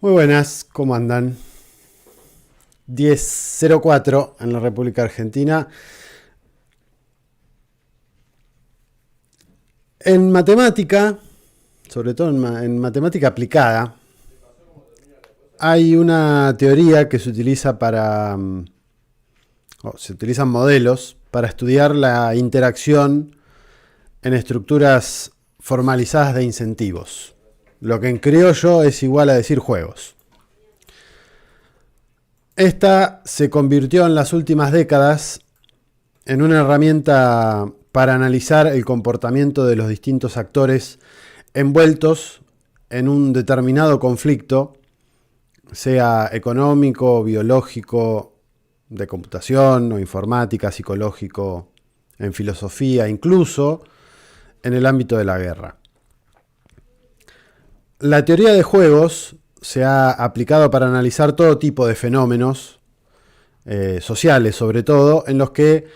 Muy buenas, ¿cómo andan? 10:04 en la República Argentina. En matemática, sobre todo en matemática aplicada, hay una teoría que se utiliza o se utilizan modelos para estudiar la interacción en estructuras formalizadas de incentivos. Lo que en criollo es igual a decir juegos. Esta se convirtió en las últimas décadas en una herramienta para analizar el comportamiento de los distintos actores envueltos en un determinado conflicto, sea económico, biológico, de computación o informática, psicológico, en filosofía, incluso en el ámbito de la guerra. La teoría de juegos se ha aplicado para analizar todo tipo de fenómenos sociales, sobre todo, en los que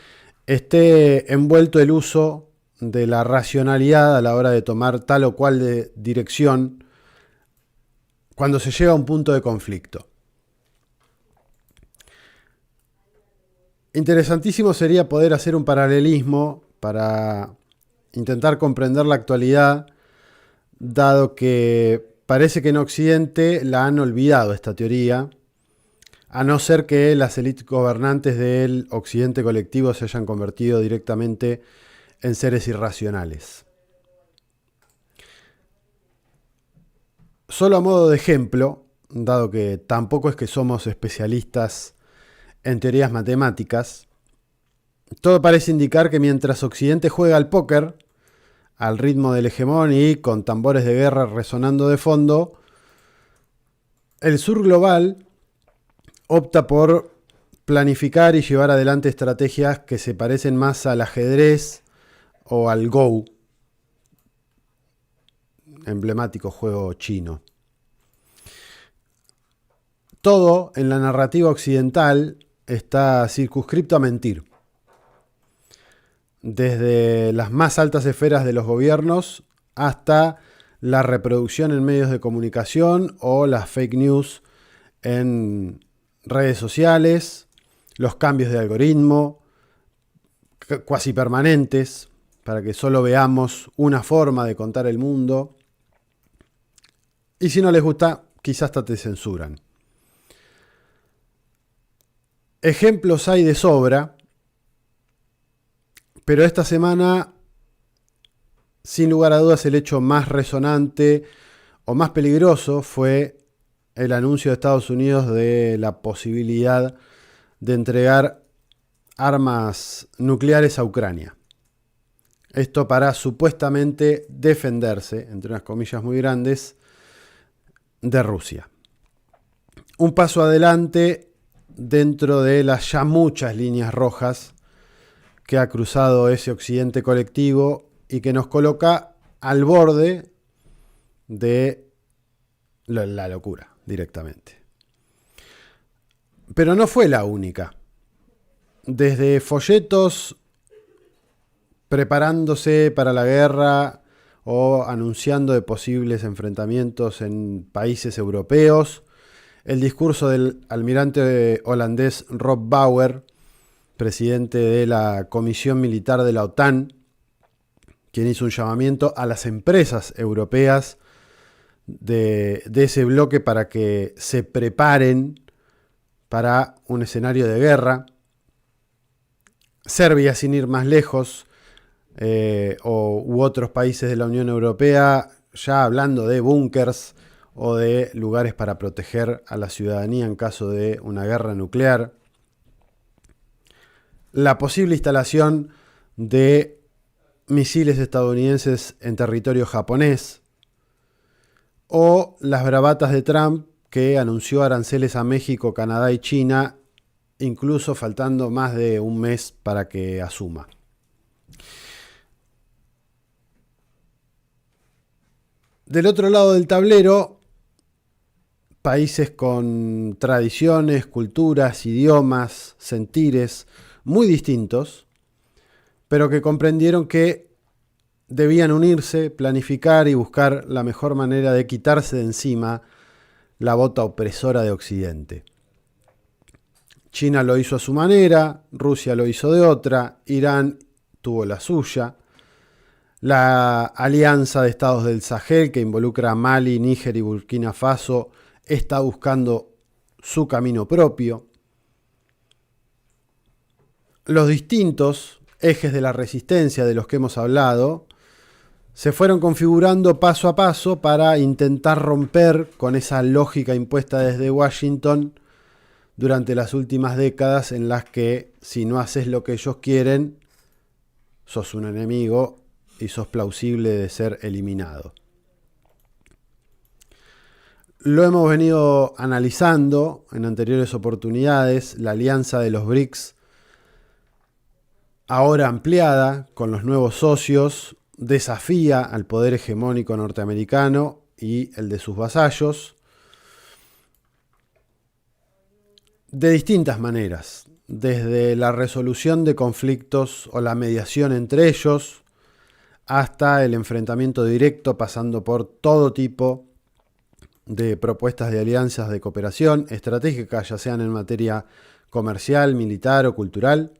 esté envuelto el uso de la racionalidad a la hora de tomar tal o cual de dirección cuando se llega a un punto de conflicto. Interesantísimo sería poder hacer un paralelismo para intentar comprender la actualidad, dado que parece que en Occidente la han olvidado esta teoría, a no ser que las élites gobernantes del Occidente colectivo se hayan convertido directamente en seres irracionales. Solo a modo de ejemplo, dado que tampoco es que somos especialistas en teorías matemáticas, todo parece indicar que mientras Occidente juega al póker, al ritmo del hegemón y con tambores de guerra resonando de fondo, el sur global opta por planificar y llevar adelante estrategias que se parecen más al ajedrez o al Go, emblemático juego chino. Todo en la narrativa occidental está circunscripto a mentir. Desde las más altas esferas de los gobiernos hasta la reproducción en medios de comunicación o las fake news en redes sociales, los cambios de algoritmo cuasi permanentes para que solo veamos una forma de contar el mundo. Y si no les gusta, quizás hasta te censuran. Ejemplos hay de sobra, pero esta semana, sin lugar a dudas, el hecho más resonante o más peligroso fue el anuncio de Estados Unidos de la posibilidad de entregar armas nucleares a Ucrania. Esto para supuestamente defenderse, entre unas comillas muy grandes, de Rusia. Un paso adelante dentro de las ya muchas líneas rojas que ha cruzado ese occidente colectivo y que nos coloca al borde de la locura directamente. Pero no fue la única. Desde folletos preparándose para la guerra o anunciando de posibles enfrentamientos en países europeos, el discurso del almirante holandés Rob Bauer, presidente de la Comisión Militar de la OTAN, quien hizo un llamamiento a las empresas europeas de ese bloque para que se preparen para un escenario de guerra. Serbia, sin ir más lejos, u otros países de la Unión Europea, ya hablando de búnkers o de lugares para proteger a la ciudadanía en caso de una guerra nuclear. La posible instalación de misiles estadounidenses en territorio japonés, o las bravatas de Trump, que anunció aranceles a México, Canadá y China, incluso faltando más de un mes para que asuma. Del otro lado del tablero, países con tradiciones, culturas, idiomas, sentires muy distintos, pero que comprendieron que debían unirse, planificar y buscar la mejor manera de quitarse de encima la bota opresora de Occidente. China lo hizo a su manera, Rusia lo hizo de otra, Irán tuvo la suya. La alianza de estados del Sahel, que involucra a Mali, Níger y Burkina Faso, está buscando su camino propio. Los distintos ejes de la resistencia de los que hemos hablado se fueron configurando paso a paso para intentar romper con esa lógica impuesta desde Washington durante las últimas décadas, en las que si no haces lo que ellos quieren, sos un enemigo y sos plausible de ser eliminado. Lo hemos venido analizando en anteriores oportunidades. La alianza de los BRICS, ahora ampliada con los nuevos socios, desafía al poder hegemónico norteamericano y el de sus vasallos de distintas maneras, desde la resolución de conflictos o la mediación entre ellos, hasta el enfrentamiento directo, pasando por todo tipo de propuestas de alianzas de cooperación estratégica, ya sean en materia comercial, militar o cultural.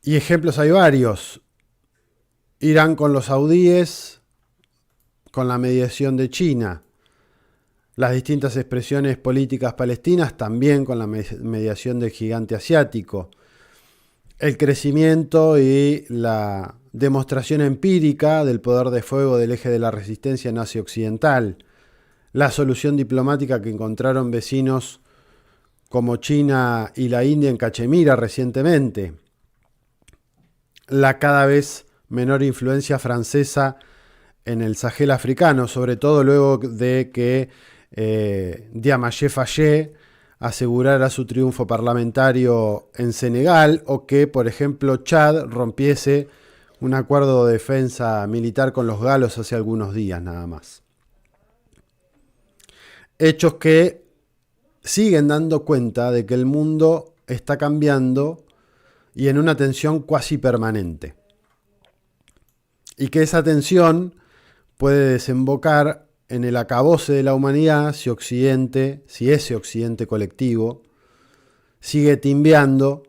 Y ejemplos hay varios. Irán con los saudíes, con la mediación de China. Las distintas expresiones políticas palestinas también con la mediación del gigante asiático. El crecimiento y la demostración empírica del poder de fuego del eje de la resistencia en Asia Occidental. La solución diplomática que encontraron vecinos como China y la India en Cachemira recientemente. La cada vez menor influencia francesa en el Sahel africano, sobre todo luego de que Diomaye Faye asegurara su triunfo parlamentario en Senegal, o que, por ejemplo, Chad rompiese un acuerdo de defensa militar con los galos hace algunos días nada más. Hechos que siguen dando cuenta de que el mundo está cambiando y en una tensión cuasi permanente. Y que esa tensión puede desembocar en el acabose de la humanidad si ese Occidente colectivo sigue timbeando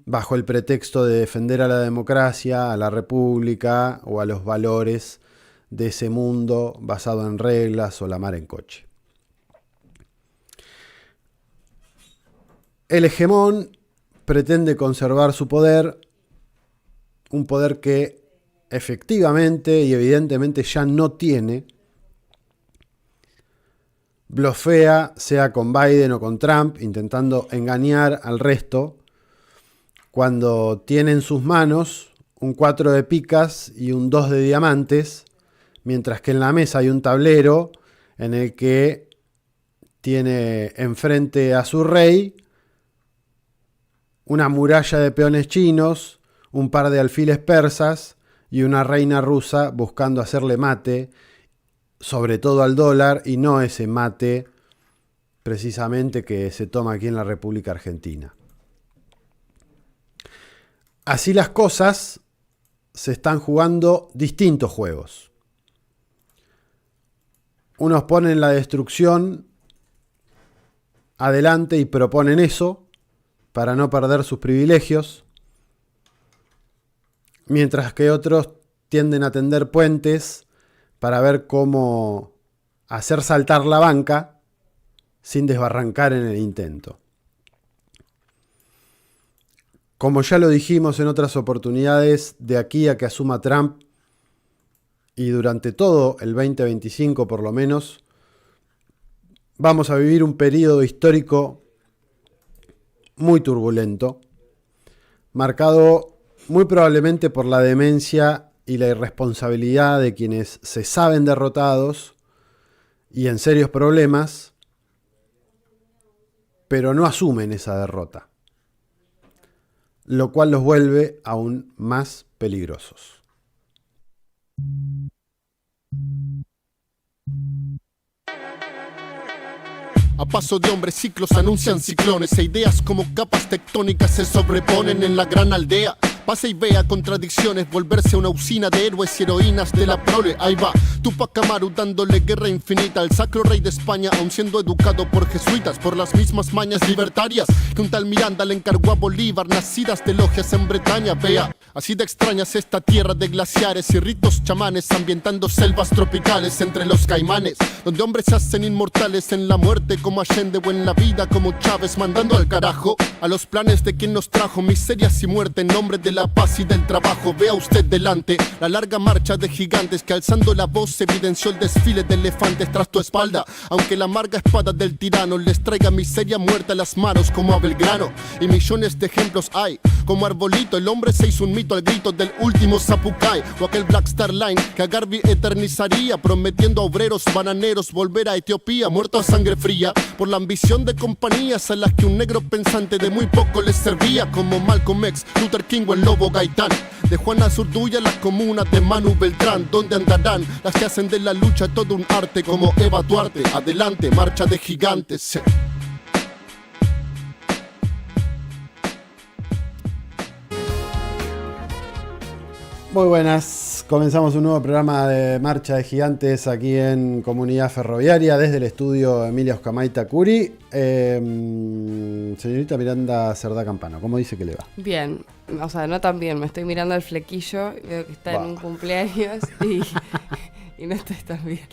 bajo el pretexto de defender a la democracia, a la república o a los valores de ese mundo basado en reglas o la mar en coche. El hegemón pretende conservar su poder, un poder que efectivamente y evidentemente ya no tiene. Blofea, sea con Biden o con Trump, intentando engañar al resto, cuando tiene en sus manos un 4 de picas y un 2 de diamantes, mientras que en la mesa hay un tablero en el que tiene enfrente a su rey una muralla de peones chinos, un par de alfiles persas y una reina rusa buscando hacerle mate, sobre todo al dólar, y no ese mate precisamente que se toma aquí en la República Argentina. Así las cosas, se están jugando distintos juegos. Unos ponen la destrucción adelante y proponen eso para no perder sus privilegios, mientras que otros tienden a tender puentes para ver cómo hacer saltar la banca sin desbarrancar en el intento. Como ya lo dijimos en otras oportunidades, de aquí a que asuma Trump, y durante todo el 2025 por lo menos, vamos a vivir un periodo histórico muy turbulento, marcado muy probablemente por la demencia y la irresponsabilidad de quienes se saben derrotados y en serios problemas, pero no asumen esa derrota, lo cual los vuelve aún más peligrosos. A paso de hombres ciclos anuncian ciclones e ideas como capas tectónicas se sobreponen en la gran aldea. Pase y vea contradicciones, volverse una usina de héroes y heroínas de la prole. Ahí va, Tupac Amaru dándole guerra infinita al sacro rey de España, aun siendo educado por jesuitas, por las mismas mañas libertarias que un tal Miranda le encargó a Bolívar, nacidas de logias en Bretaña. Vea, así de extrañas esta tierra de glaciares y ritos chamanes, ambientando selvas tropicales entre los caimanes, donde hombres se hacen inmortales en la muerte como Allende o en la vida como Chávez, mandando al carajo a los planes de quien nos trajo miserias y muerte en nombre de la paz y del trabajo. Vea usted delante la larga marcha de gigantes que alzando la voz evidenció el desfile de elefantes tras tu espalda, aunque la amarga espada del tirano les traiga miseria, muerte a las manos como a Belgrano. Y millones de ejemplos hay, como Arbolito, el hombre se hizo un mito al grito del último Zapucay, o aquel Black Star Line que a Garvey eternizaría, prometiendo a obreros bananeros volver a Etiopía, muerto a sangre fría por la ambición de compañías a las que un negro pensante de muy poco les servía, como Malcolm X, Luther King o el Lobo Gaitán. De Juana Zurduya la comuna de Manu Beltrán, donde andarán las que hacen de la lucha todo un arte, como Eva Duarte. Adelante, marcha de gigantes. Muy buenas, comenzamos un nuevo programa de Marcha de Gigantes aquí en Comunidad Ferroviaria desde el estudio Emilia Oscamaita Curi. Señorita Miranda Cerdá Campano, ¿cómo dice que le va? Bien, o sea, no tan bien, me estoy mirando al flequillo, veo que está en un cumpleaños y no estoy tan bien.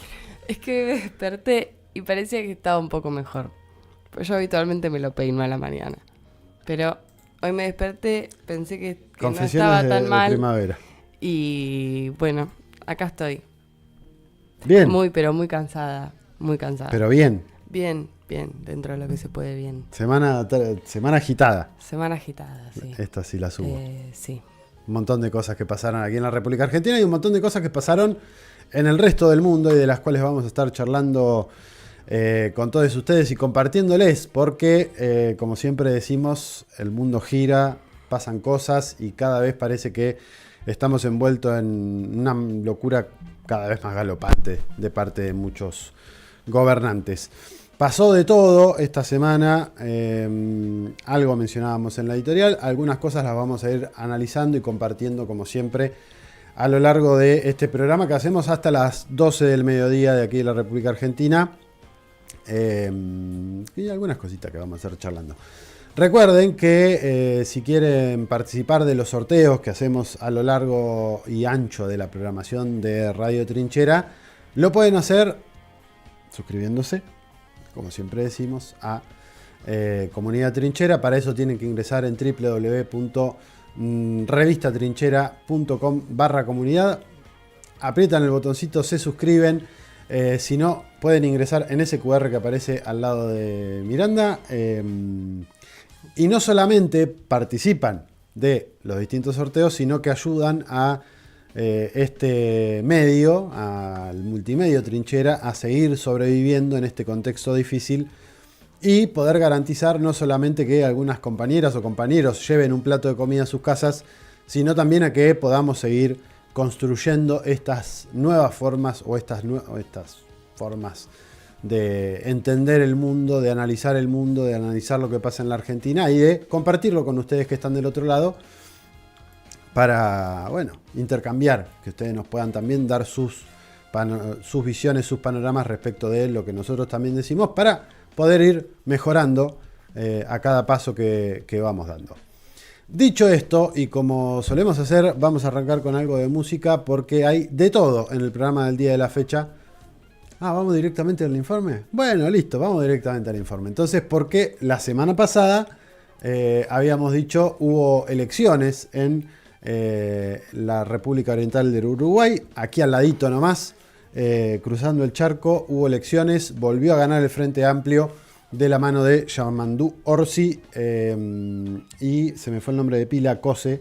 Es que me desperté y parecía que estaba un poco mejor, pues yo habitualmente me lo peino a la mañana, pero hoy me desperté, pensé que no estaba tan mal. Primavera. Y bueno, acá estoy. Bien. Pero muy cansada, muy cansada. Pero bien. Bien, dentro de lo que se puede, bien. Semana agitada. Semana agitada, sí. Esta sí la subo. Sí. Un montón de cosas que pasaron aquí en la República Argentina y un montón de cosas que pasaron en el resto del mundo y de las cuales vamos a estar charlando con todos ustedes y compartiéndoles, porque como siempre decimos, el mundo gira, pasan cosas y cada vez parece que estamos envueltos en una locura cada vez más galopante de parte de muchos gobernantes. Pasó de todo esta semana, algo mencionábamos en la editorial, algunas cosas las vamos a ir analizando y compartiendo como siempre a lo largo de este programa que hacemos hasta las 12 del mediodía de aquí de la República Argentina. Y algunas cositas que vamos a estar charlando. Recuerden que si quieren participar de los sorteos que hacemos a lo largo y ancho de la programación de Radio Trinchera, lo pueden hacer suscribiéndose, como siempre decimos, a Comunidad Trinchera. Para eso tienen que ingresar en www.revistatrinchera.com/comunidad. Aprietan el botoncito, se suscriben. Si no, pueden ingresar en ese QR que aparece al lado de Miranda. Y no solamente participan de los distintos sorteos, sino que ayudan a este medio, al multimedio Trinchera, a seguir sobreviviendo en este contexto difícil y poder garantizar no solamente que algunas compañeras o compañeros lleven un plato de comida a sus casas, sino también a que podamos seguir construyendo estas nuevas formas o estas formas de entender el mundo, de analizar el mundo, de analizar lo que pasa en la Argentina y de compartirlo con ustedes que están del otro lado para, bueno, intercambiar, que ustedes nos puedan también dar sus visiones, sus panoramas respecto de lo que nosotros también decimos para poder ir mejorando a cada paso que vamos dando. Dicho esto, y como solemos hacer, vamos a arrancar con algo de música porque hay de todo en el programa del día de la fecha. ¿Vamos directamente al informe? Bueno, listo, vamos directamente al informe. Entonces, porque la semana pasada habíamos dicho hubo elecciones en la República Oriental del Uruguay, aquí al ladito nomás, cruzando el charco, hubo elecciones, volvió a ganar el Frente Amplio de la mano de Yamandú Orsi y se me fue el nombre de pila, Cose,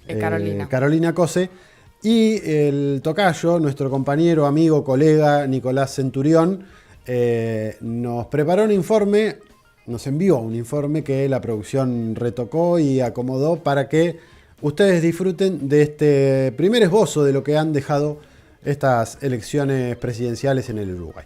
Carolina Cose. Y el tocayo, nuestro compañero, amigo, colega Nicolás Centurión, nos preparó un informe, nos envió un informe que la producción retocó y acomodó para que ustedes disfruten de este primer esbozo de lo que han dejado estas elecciones presidenciales en el Uruguay.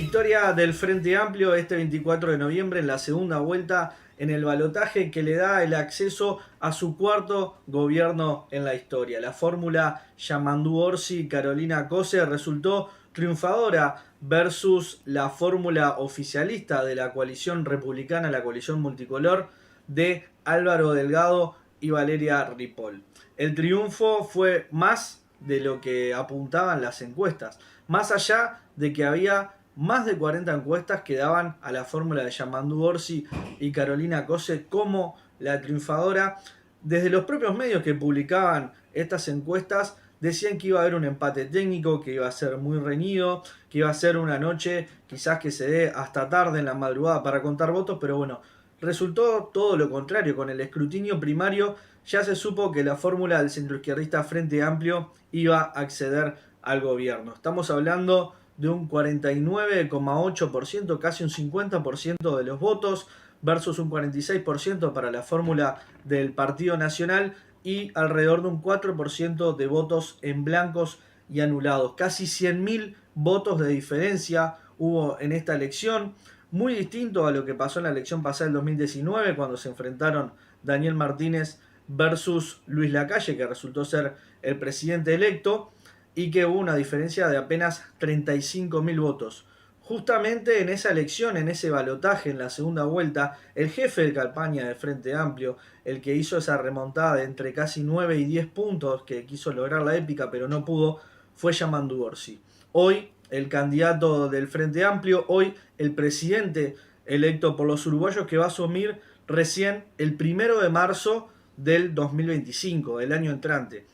Victoria del Frente Amplio este 24 de noviembre en la segunda vuelta en el balotaje que le da el acceso a su cuarto gobierno en la historia. La fórmula Yamandú Orsi y Carolina Cose resultó triunfadora versus la fórmula oficialista de la coalición republicana, la coalición multicolor de Álvaro Delgado y Valeria Ripoll. El triunfo fue más de lo que apuntaban las encuestas, más allá de que había más de 40 encuestas que daban a la fórmula de Yamandú Orsi y Carolina Cose como la triunfadora. Desde los propios medios que publicaban estas encuestas decían que iba a haber un empate técnico, que iba a ser muy reñido, que iba a ser una noche quizás que se dé hasta tarde en la madrugada para contar votos, pero bueno, resultó todo lo contrario. Con el escrutinio primario ya se supo que la fórmula del centroizquierdista Frente Amplio iba a acceder al gobierno. Estamos hablando de un 49,8%, casi un 50% de los votos, versus un 46% para la fórmula del Partido Nacional y alrededor de un 4% de votos en blancos y anulados. Casi 100.000 votos de diferencia hubo en esta elección, muy distinto a lo que pasó en la elección pasada del 2019, cuando se enfrentaron Daniel Martínez versus Luis Lacalle, que resultó ser el presidente electo, y que hubo una diferencia de apenas 35.000 votos. Justamente en esa elección, en ese balotaje, en la segunda vuelta, el jefe de campaña de Frente Amplio, el que hizo esa remontada de entre casi 9 y 10 puntos, que quiso lograr la épica pero no pudo, fue Yamandú Orsi. Hoy, el candidato del Frente Amplio, hoy el presidente electo por los uruguayos, que va a asumir recién el 1 de marzo del 2025, del año entrante,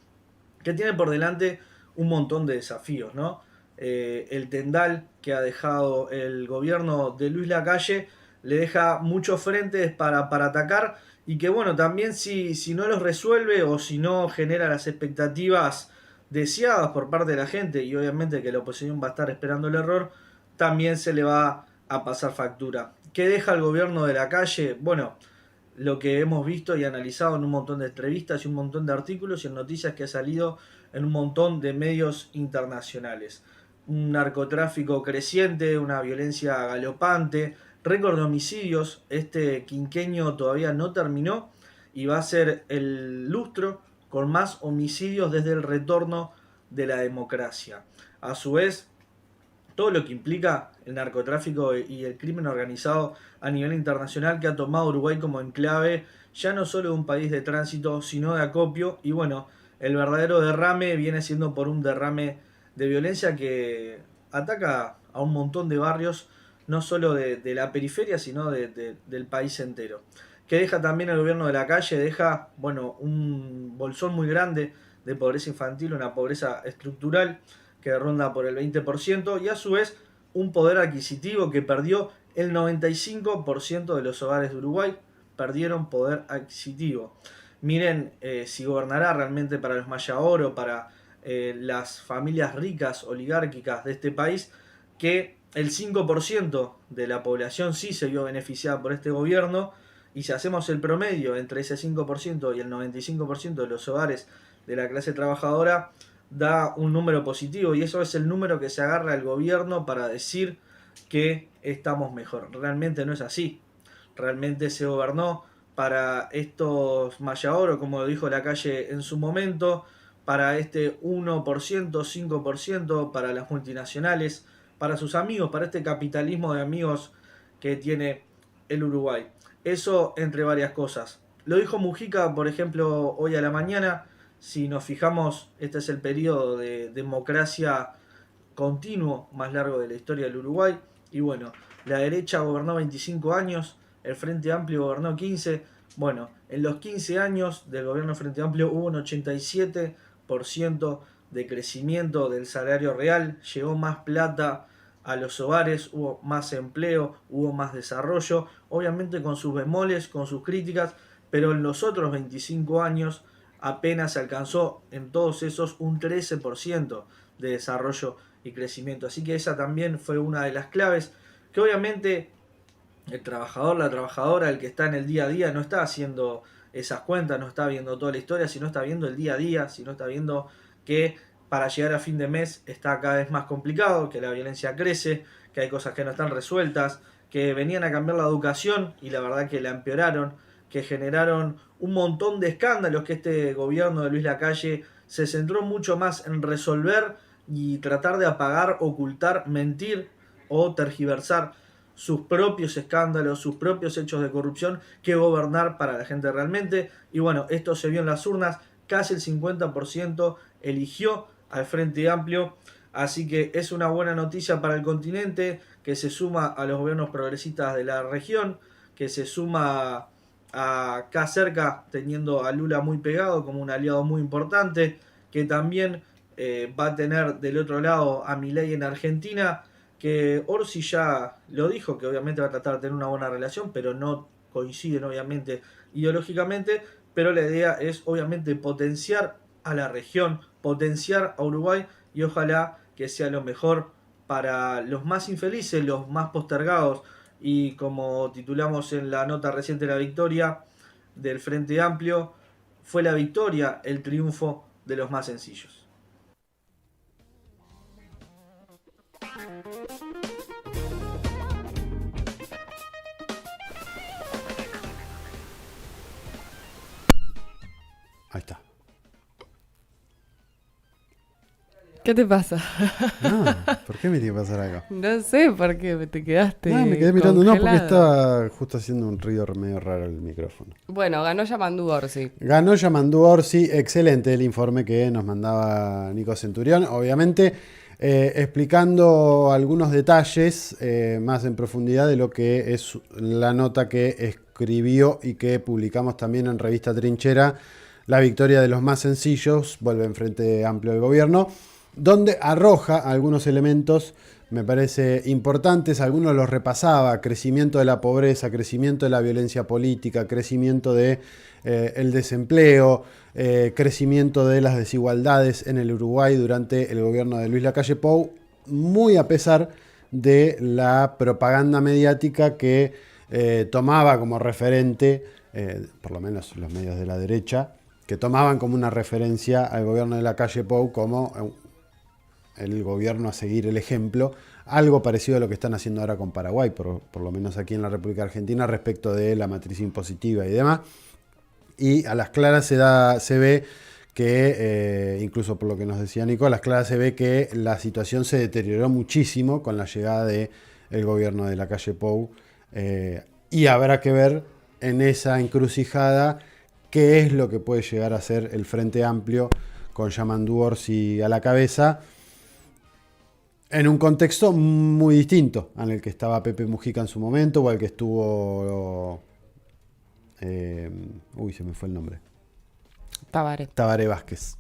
que tiene por delante un montón de desafíos, ¿no? El tendal que ha dejado el gobierno de Luis Lacalle le deja muchos frentes para atacar, y que bueno, también si no los resuelve o si no genera las expectativas deseadas por parte de la gente, y obviamente que la oposición va a estar esperando el error, también se le va a pasar factura. ¿Qué deja el gobierno de Lacalle? Bueno, lo que hemos visto y analizado en un montón de entrevistas y un montón de artículos y en noticias que ha salido en un montón de medios internacionales. Un narcotráfico creciente, una violencia galopante, récord de homicidios. Este quinquenio todavía no terminó y va a ser el lustro con más homicidios desde el retorno de la democracia. A su vez, todo lo que implica el narcotráfico y el crimen organizado a nivel internacional, que ha tomado Uruguay como enclave ya no solo de un país de tránsito, sino de acopio. Y bueno, el verdadero derrame viene siendo por un derrame de violencia que ataca a un montón de barrios, no solo de la periferia, sino del país entero. Que deja también el gobierno de Lacalle, deja, bueno, un bolsón muy grande de pobreza infantil, una pobreza estructural que ronda por el 20%, y a su vez un poder adquisitivo que perdió el 95% de los hogares de Uruguay, perdieron poder adquisitivo. Miren si gobernará realmente para los Maya Oro, para las familias ricas, oligárquicas de este país, que el 5% de la población sí se vio beneficiada por este gobierno, y si hacemos el promedio entre ese 5% y el 95% de los hogares de la clase trabajadora, da un número positivo, y eso es el número que se agarra el gobierno para decir que estamos mejor. Realmente no es así. Realmente se gobernó para estos Maya Oro, como dijo Lacalle en su momento, para este 1%, 5%, para las multinacionales, para sus amigos, para este capitalismo de amigos que tiene el Uruguay. Eso entre varias cosas. Lo dijo Mujica, por ejemplo, hoy a la mañana. Si nos fijamos, este es el periodo de democracia continuo más largo de la historia del Uruguay. Y bueno, la derecha gobernó 25 años, el Frente Amplio gobernó 15. Bueno, en los 15 años del gobierno Frente Amplio hubo un 87% de crecimiento del salario real, llegó más plata a los hogares, hubo más empleo, hubo más desarrollo, obviamente con sus bemoles, con sus críticas, pero en los otros 25 años apenas se alcanzó en todos esos un 13% de desarrollo y crecimiento. Así que esa también fue una de las claves, que obviamente el trabajador, la trabajadora, el que está en el día a día, no está haciendo esas cuentas, no está viendo toda la historia, sino está viendo el día a día, sino está viendo que para llegar a fin de mes está cada vez más complicado, que la violencia crece, que hay cosas que no están resueltas, que venían a cambiar la educación y la verdad que la empeoraron, que generaron un montón de escándalos, que este gobierno de Luis Lacalle se centró mucho más en resolver y tratar de apagar, ocultar, mentir o tergiversar sus propios escándalos, sus propios hechos de corrupción, que gobernar para la gente realmente. Y bueno, esto se vio en las urnas, casi el 50% eligió al Frente Amplio, así que es una buena noticia para el continente, que se suma a los gobiernos progresistas de la región, que se suma acá cerca, teniendo a Lula muy pegado como un aliado muy importante, que también va a tener del otro lado a Milei en Argentina, que Orsi ya lo dijo, que obviamente va a tratar de tener una buena relación, pero no coinciden obviamente ideológicamente, pero la idea es obviamente potenciar a la región, potenciar a Uruguay, y ojalá que sea lo mejor para los más infelices, los más postergados, y como titulamos en la nota reciente de la victoria del Frente Amplio, fue la victoria el triunfo de los más sencillos. Ahí está. ¿Qué te pasa? ¿Por qué me tiene que pasar acá? No sé por qué te quedaste. No, me quedé mirando, congelado. no, porque estaba justo haciendo un ruido medio raro el micrófono. Bueno, ganó Yamandu Orsi. Ganó Yamandu Orsi, excelente el informe que nos mandaba Nico Centurión, obviamente explicando algunos detalles más en profundidad de lo que es la nota que escribió y que publicamos también en Revista Trinchera, la victoria de los más sencillos, vuelve en Frente Amplio del Gobierno, donde arroja algunos elementos, me parece importantes, algunos los repasaba: crecimiento de la pobreza, crecimiento de la violencia política, crecimiento de el desempleo, crecimiento de las desigualdades en el Uruguay durante el gobierno de Luis Lacalle Pou, muy a pesar de la propaganda mediática que tomaba como referente, por lo menos los medios de la derecha, que tomaban como una referencia al gobierno de Lacalle Pou como el gobierno a seguir el ejemplo, algo parecido a lo que están haciendo ahora con Paraguay, por lo menos aquí en la República Argentina, respecto de la matriz impositiva y demás. Y a las claras se ve que, incluso por lo que nos decía Nico, a las claras se ve que la situación se deterioró muchísimo con la llegada del gobierno de Lacalle Pou, y habrá que ver en esa encrucijada qué es lo que puede llegar a ser el Frente Amplio con Yamandu Orsi a la cabeza, en un contexto muy distinto al que estaba Pepe Mujica en su momento, o al que estuvo... se me fue el nombre. Tabaré Vázquez.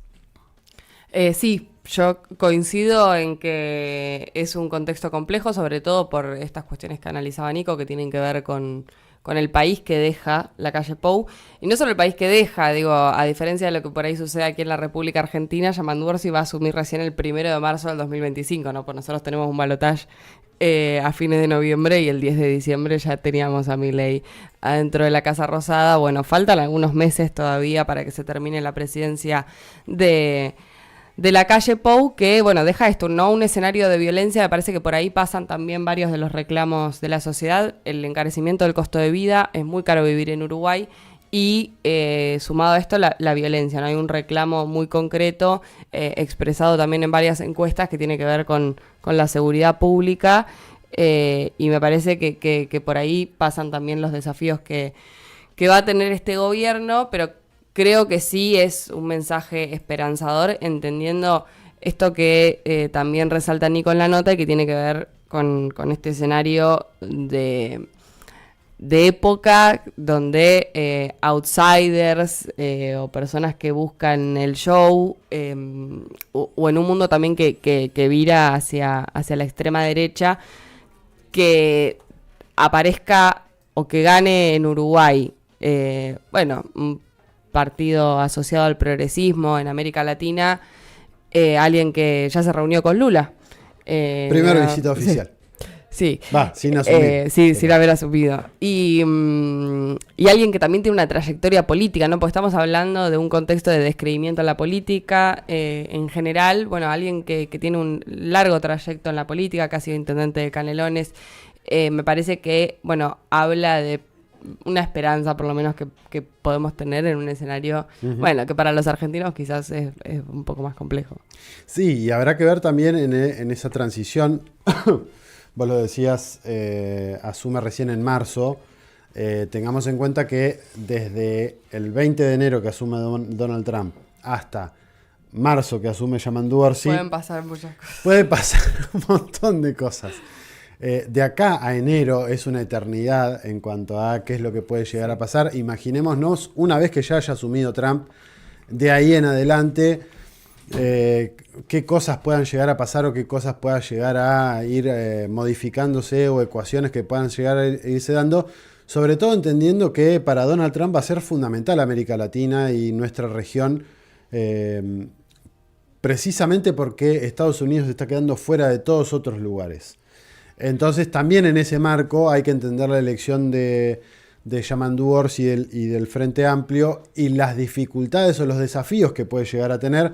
Sí, yo coincido en que es un contexto complejo, sobre todo por estas cuestiones que analizaba Nico, que tienen que ver con el país que deja Lacalle Pou. Y no solo el país que deja, digo, a diferencia de lo que por ahí sucede aquí en la República Argentina, Yamandu Orsi va a asumir recién el 1 de marzo del 2025, ¿no? Pues nosotros tenemos un balotaje a fines de noviembre, y el 10 de diciembre ya teníamos a Milei adentro de la Casa Rosada. Bueno, faltan algunos meses todavía para que se termine la presidencia de Lacalle Pou, que, bueno, deja esto, ¿no? Un escenario de violencia. Me parece que por ahí pasan también varios de los reclamos de la sociedad. El encarecimiento del costo de vida, es muy caro vivir en Uruguay, y sumado a esto la violencia, ¿no? Hay un reclamo muy concreto, expresado también en varias encuestas, que tiene que ver con la seguridad pública, y me parece que por ahí pasan también los desafíos que va a tener este gobierno, pero creo que sí es un mensaje esperanzador, entendiendo esto que también resalta Nico en la nota, y que tiene que ver con este escenario de época donde outsiders o personas que buscan el show, o en un mundo también que vira hacia la extrema derecha, que aparezca o que gane en Uruguay, un partido asociado al progresismo en América Latina, alguien que ya se reunió con Lula. Primera visita oficial. Sí. Sin asumir. Sin haber asumido. Y alguien que también tiene una trayectoria política, ¿no? Porque estamos hablando de un contexto de descreimiento a la política en general. Bueno, alguien que tiene un largo trayecto en la política, que ha sido intendente de Canelones, me parece que, bueno, habla de una esperanza, por lo menos, que podemos tener en un escenario, bueno, que para los argentinos quizás es un poco más complejo. Sí, y habrá que ver también en esa transición. Vos lo decías, asume recién en marzo. Tengamos en cuenta que desde el 20 de enero que asume Donald Trump hasta marzo que asume Yamandu Orsi, pueden pasar muchas cosas. Puede pasar un montón de cosas. De acá a enero es una eternidad en cuanto a qué es lo que puede llegar a pasar. Imaginémonos, una vez que ya haya asumido Trump, de ahí en adelante, qué cosas puedan llegar a pasar o qué cosas puedan llegar a ir modificándose o ecuaciones que puedan llegar a irse dando, sobre todo entendiendo que para Donald Trump va a ser fundamental América Latina y nuestra región, precisamente porque Estados Unidos está quedando fuera de todos otros lugares. Entonces también en ese marco hay que entender la elección de Yamandu Orsi y del Frente Amplio y las dificultades o los desafíos que puede llegar a tener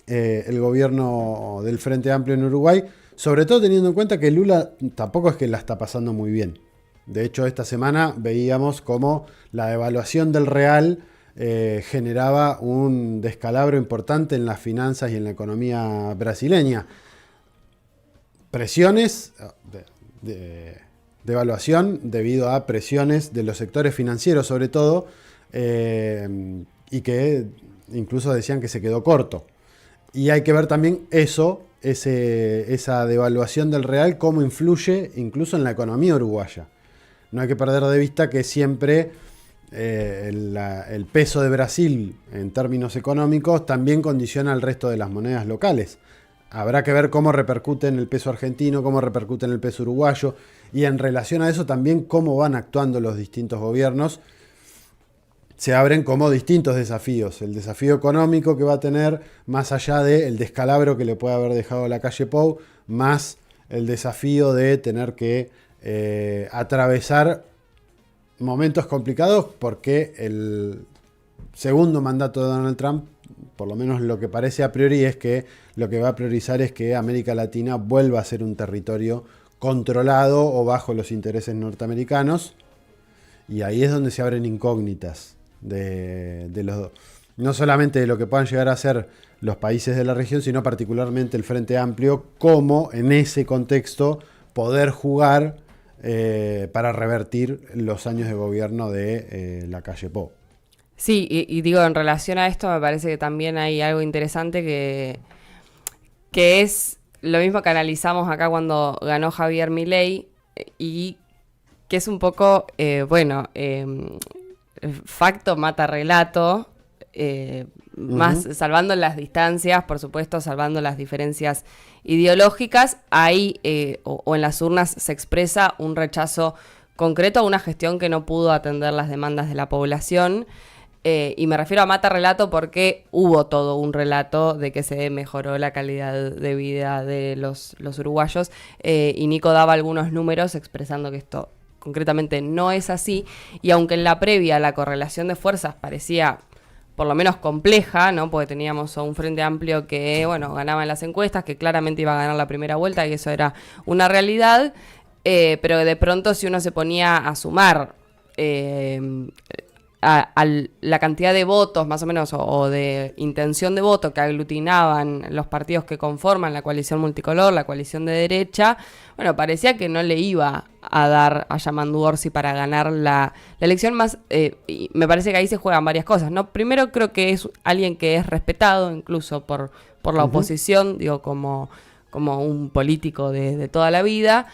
el gobierno del Frente Amplio en Uruguay, sobre todo teniendo en cuenta que Lula tampoco es que la está pasando muy bien. De hecho, esta semana veíamos cómo la devaluación del real generaba un descalabro importante en las finanzas y en la economía brasileña. Presiones de evaluación debido a presiones de los sectores financieros sobre todo, y que incluso decían que se quedó corto. Y hay que ver también esa devaluación del real, cómo influye incluso en la economía uruguaya. No hay que perder de vista que siempre el peso de Brasil en términos económicos también condiciona al resto de las monedas locales. Habrá que ver cómo repercute en el peso argentino, cómo repercute en el peso uruguayo y en relación a eso también cómo van actuando los distintos gobiernos. Se abren como distintos desafíos. El desafío económico que va a tener, más allá del descalabro que le puede haber dejado la calle Pou, más el desafío de tener que atravesar momentos complicados porque el segundo mandato de Donald Trump, por lo menos lo que parece a priori, es que lo que va a priorizar es que América Latina vuelva a ser un territorio controlado o bajo los intereses norteamericanos. Y ahí es donde se abren incógnitas de no solamente de lo que puedan llegar a ser los países de la región, sino particularmente el Frente Amplio, cómo en ese contexto poder jugar para revertir los años de gobierno de la calle Pou. Sí, y digo, en relación a esto me parece que también hay algo interesante que es lo mismo que analizamos acá cuando ganó Javier Milei y que es un poco, facto mata relato, más salvando las distancias, por supuesto, salvando las diferencias ideológicas, ahí o en las urnas se expresa un rechazo concreto a una gestión que no pudo atender las demandas de la población. Y me refiero a mata relato porque hubo todo un relato de que se mejoró la calidad de vida de los uruguayos, y Nico daba algunos números expresando que esto concretamente no es así, y aunque en la previa la correlación de fuerzas parecía por lo menos compleja, ¿no? Porque teníamos a un Frente Amplio que, bueno, ganaba en las encuestas, que claramente iba a ganar la primera vuelta y eso era una realidad, pero de pronto si uno se ponía a sumar a la cantidad de votos, más o menos, o de intención de voto que aglutinaban los partidos que conforman la coalición multicolor, la coalición de derecha, bueno, parecía que no le iba a dar a Yamandu Orsi para ganar la elección más, y me parece que ahí se juegan varias cosas, ¿no? Primero creo que es alguien que es respetado incluso por la oposición, digo, como un político de toda la vida,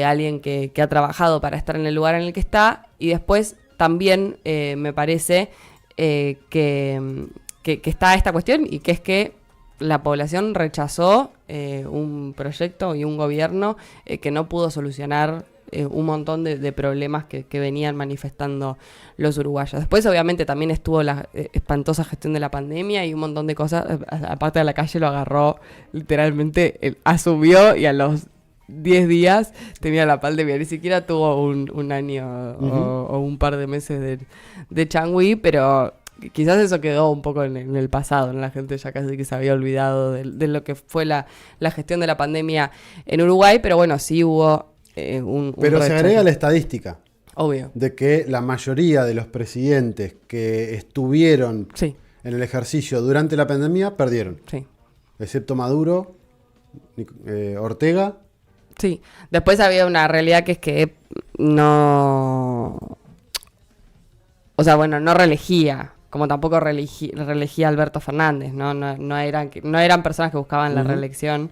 alguien que ha trabajado para estar en el lugar en el que está, y después también me parece que está esta cuestión, y que es que la población rechazó un proyecto y un gobierno que no pudo solucionar un montón de problemas que venían manifestando los uruguayos. Después, obviamente, también estuvo la espantosa gestión de la pandemia y un montón de cosas. Aparte de la calle lo agarró, literalmente, asumió y a los 10 días tenía la pandemia, ni siquiera tuvo un año o un par de meses de changüí, pero quizás eso quedó un poco en el pasado, ¿no? La gente ya casi que se había olvidado de lo que fue la gestión de la pandemia en Uruguay, pero bueno, sí hubo un Pero se rechazo. agrega la estadística Obvio. de que la mayoría de los presidentes que estuvieron Sí, en el ejercicio durante la pandemia perdieron, sí. excepto Maduro, Ortega. Sí, después había una realidad que es que no... O sea, bueno, no reelegía, como tampoco reelegía a Alberto Fernández, ¿no? No eran personas que buscaban la reelección.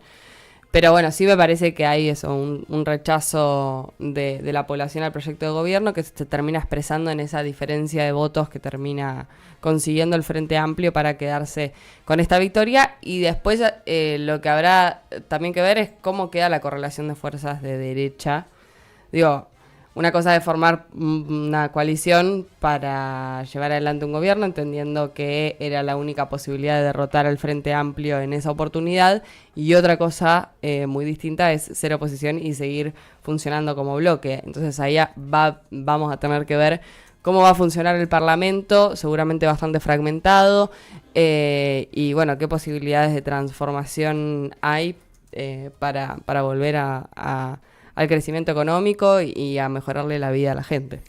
Pero bueno, sí me parece que hay eso, un rechazo de la población al proyecto de gobierno que se termina expresando en esa diferencia de votos que termina consiguiendo el Frente Amplio para quedarse con esta victoria. Y después lo que habrá también que ver es cómo queda la correlación de fuerzas de derecha. Digo, una cosa es formar una coalición para llevar adelante un gobierno, entendiendo que era la única posibilidad de derrotar al Frente Amplio en esa oportunidad, y otra cosa muy distinta es ser oposición y seguir funcionando como bloque. Entonces ahí vamos a tener que ver cómo va a funcionar el Parlamento, seguramente bastante fragmentado, y bueno, qué posibilidades de transformación hay para volver al crecimiento económico y a mejorarle la vida a la gente.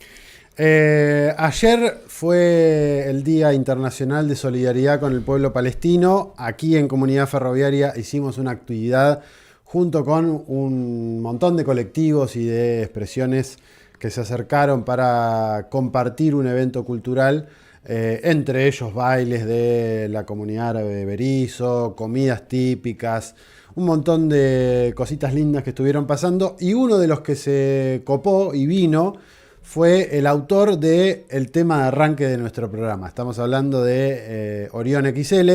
Ayer fue el Día Internacional de Solidaridad con el Pueblo Palestino. Aquí en Comunidad Ferroviaria hicimos una actividad junto con un montón de colectivos y de expresiones que se acercaron para compartir un evento cultural, entre ellos bailes de la comunidad árabe de Berisso, comidas típicas, un montón de cositas lindas que estuvieron pasando, y uno de los que se copó y vino fue el autor del tema de arranque de nuestro programa. Estamos hablando de Orión XL,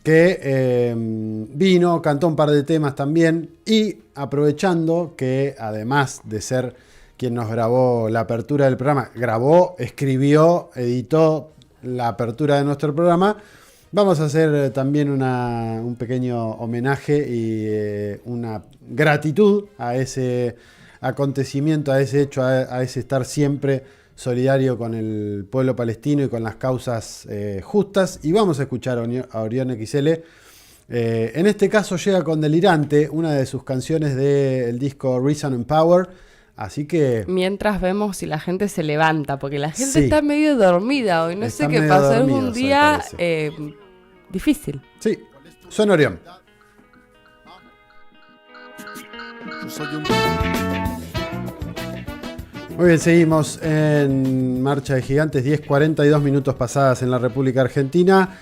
que vino, cantó un par de temas también, y aprovechando que además de ser quien nos grabó la apertura del programa, grabó, escribió, editó la apertura de nuestro programa, vamos a hacer también un pequeño homenaje y una gratitud a ese acontecimiento, a ese hecho, a ese estar siempre solidario con el pueblo palestino y con las causas justas. Y vamos a escuchar a Orión XL. En este caso llega con Delirante, una de sus canciones del disco Reason and Power. Así que... Mientras vemos si la gente se levanta, porque la gente Sí. está medio dormida hoy. No Está sé qué medio pasó, es dormidos, un me día parece. difícil. Sí, suena Orión. Yo soy un... Muy bien, seguimos en Marcha de Gigantes, 10:42 minutos pasadas en la República Argentina.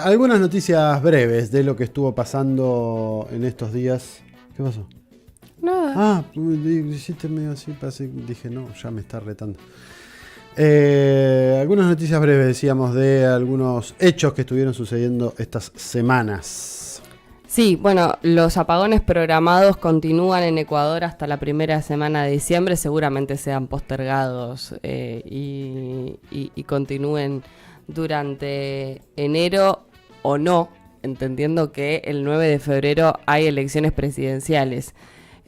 Algunas noticias breves de lo que estuvo pasando en estos días. ¿Qué pasó? Nada. Ah, hiciste medio así, dije, no, ya me está retando. Algunas noticias breves, decíamos, de algunos hechos que estuvieron sucediendo estas semanas. Sí, bueno, los apagones programados continúan en Ecuador hasta la primera semana de diciembre. Seguramente sean postergados y continúen durante enero o no, entendiendo que el 9 de febrero hay elecciones presidenciales.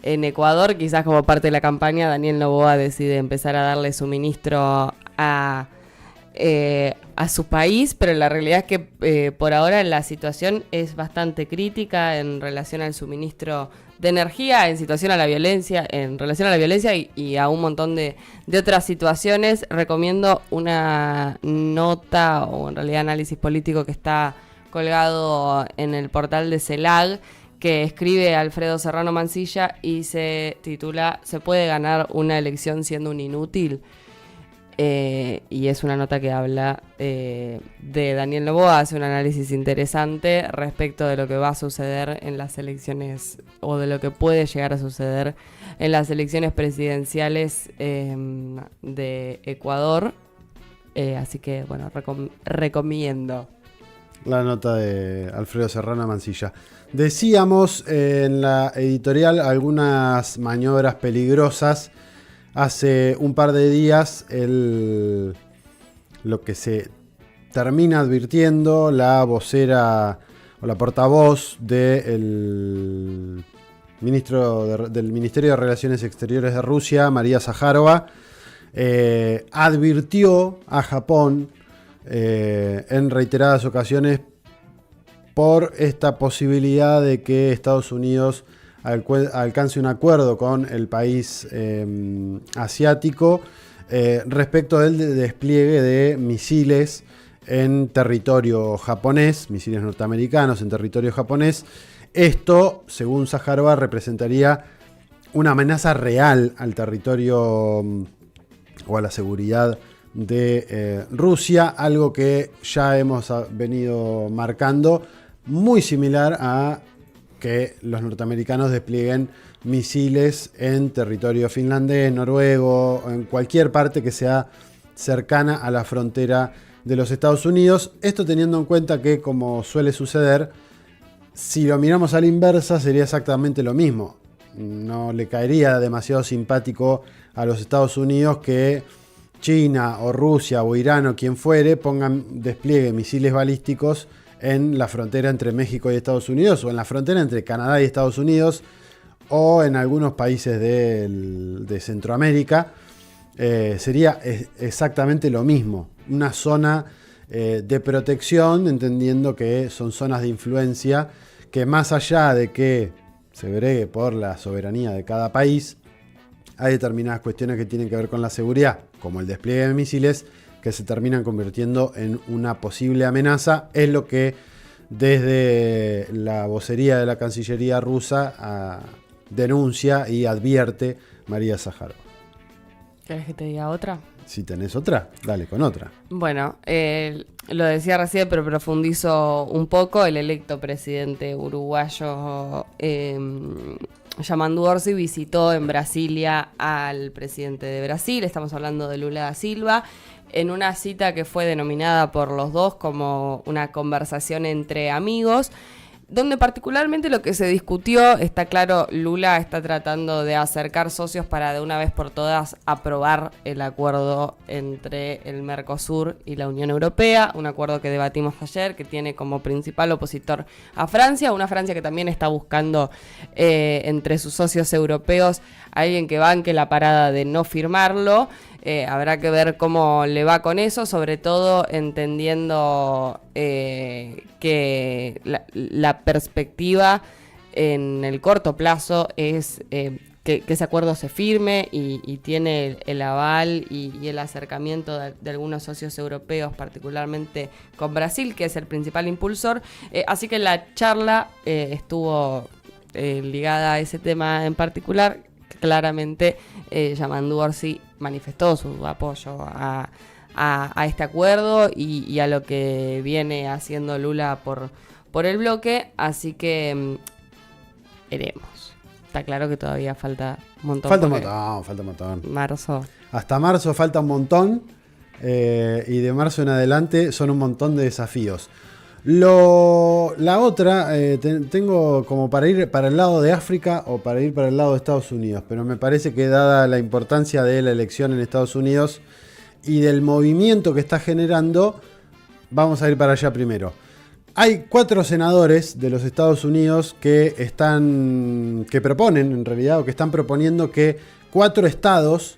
En Ecuador, quizás como parte de la campaña, Daniel Noboa decide empezar a darle suministro a su país, pero la realidad es que por ahora la situación es bastante crítica en relación al suministro de energía, en relación a la violencia y a un montón de otras situaciones. Recomiendo una nota, o en realidad análisis político, que está colgado en el portal de CELAG, que escribe Alfredo Serrano Mansilla y se titula "¿Se puede ganar una elección siendo un inútil?". Y es una nota que habla de Daniel Noboa, hace un análisis interesante respecto de lo que va a suceder en las elecciones, o de lo que puede llegar a suceder en las elecciones presidenciales de Ecuador. Así que, bueno, recomiendo. La nota de Alfredo Serrano Mansilla. Decíamos en la editorial algunas maniobras peligrosas. Hace un par de días lo que se termina advirtiendo la vocera o la portavoz del del Ministerio de Relaciones Exteriores de Rusia, María Zaharova, advirtió a Japón en reiteradas ocasiones por esta posibilidad de que Estados Unidos alcance un acuerdo con el país asiático respecto del despliegue de misiles en territorio japonés, misiles norteamericanos en territorio japonés. Esto, según Zaharova, representaría una amenaza real al territorio o a la seguridad de Rusia, algo que ya hemos venido marcando, muy similar a que los norteamericanos desplieguen misiles en territorio finlandés, noruego, en cualquier parte que sea cercana a la frontera de los Estados Unidos. Esto teniendo en cuenta que, como suele suceder, si lo miramos a la inversa, sería exactamente lo mismo. No le caería demasiado simpático a los Estados Unidos que China o Rusia o Irán o quien fuere despliegue misiles balísticos en la frontera entre México y Estados Unidos, o en la frontera entre Canadá y Estados Unidos, o en algunos países de Centroamérica. Sería exactamente lo mismo. Una zona de protección, entendiendo que son zonas de influencia que, más allá de que se bregue por la soberanía de cada país, hay determinadas cuestiones que tienen que ver con la seguridad, como el despliegue de misiles, que se terminan convirtiendo en una posible amenaza. Es lo que desde la vocería de la Cancillería rusa denuncia y advierte María Zaharova. ¿Querés que te diga otra? Si tenés otra, dale con otra. Bueno, lo decía recién, pero profundizo un poco. El electo presidente uruguayo Yamandu Orsi visitó en Brasilia al presidente de Brasil, estamos hablando de Lula da Silva, en una cita que fue denominada por los dos como una conversación entre amigos, donde particularmente lo que se discutió, está claro, Lula está tratando de acercar socios para de una vez por todas aprobar el acuerdo entre el Mercosur y la Unión Europea, un acuerdo que debatimos ayer, que tiene como principal opositor a Francia, una Francia que también está buscando entre sus socios europeos a alguien que banque la parada de no firmarlo. Habrá que ver cómo le va con eso, sobre todo entendiendo que la perspectiva en el corto plazo es que ese acuerdo se firme y tiene el aval y el acercamiento de algunos socios europeos, particularmente con Brasil, que es el principal impulsor. Así que la charla estuvo ligada a ese tema en particular. Claramente Yamandu Orsi manifestó su apoyo a este acuerdo y a lo que viene haciendo Lula por el bloque, así que veremos. Está claro que todavía falta un montón. Falta un montón. Marzo. Hasta marzo falta un montón, y de marzo en adelante son un montón de desafíos. La otra, tengo como para ir para el lado de África o para ir para el lado de Estados Unidos, pero me parece que, dada la importancia de la elección en Estados Unidos y del movimiento que está generando, vamos a ir para allá primero. Hay 4 senadores de los Estados Unidos que proponen, en realidad, o que están proponiendo que 4 estados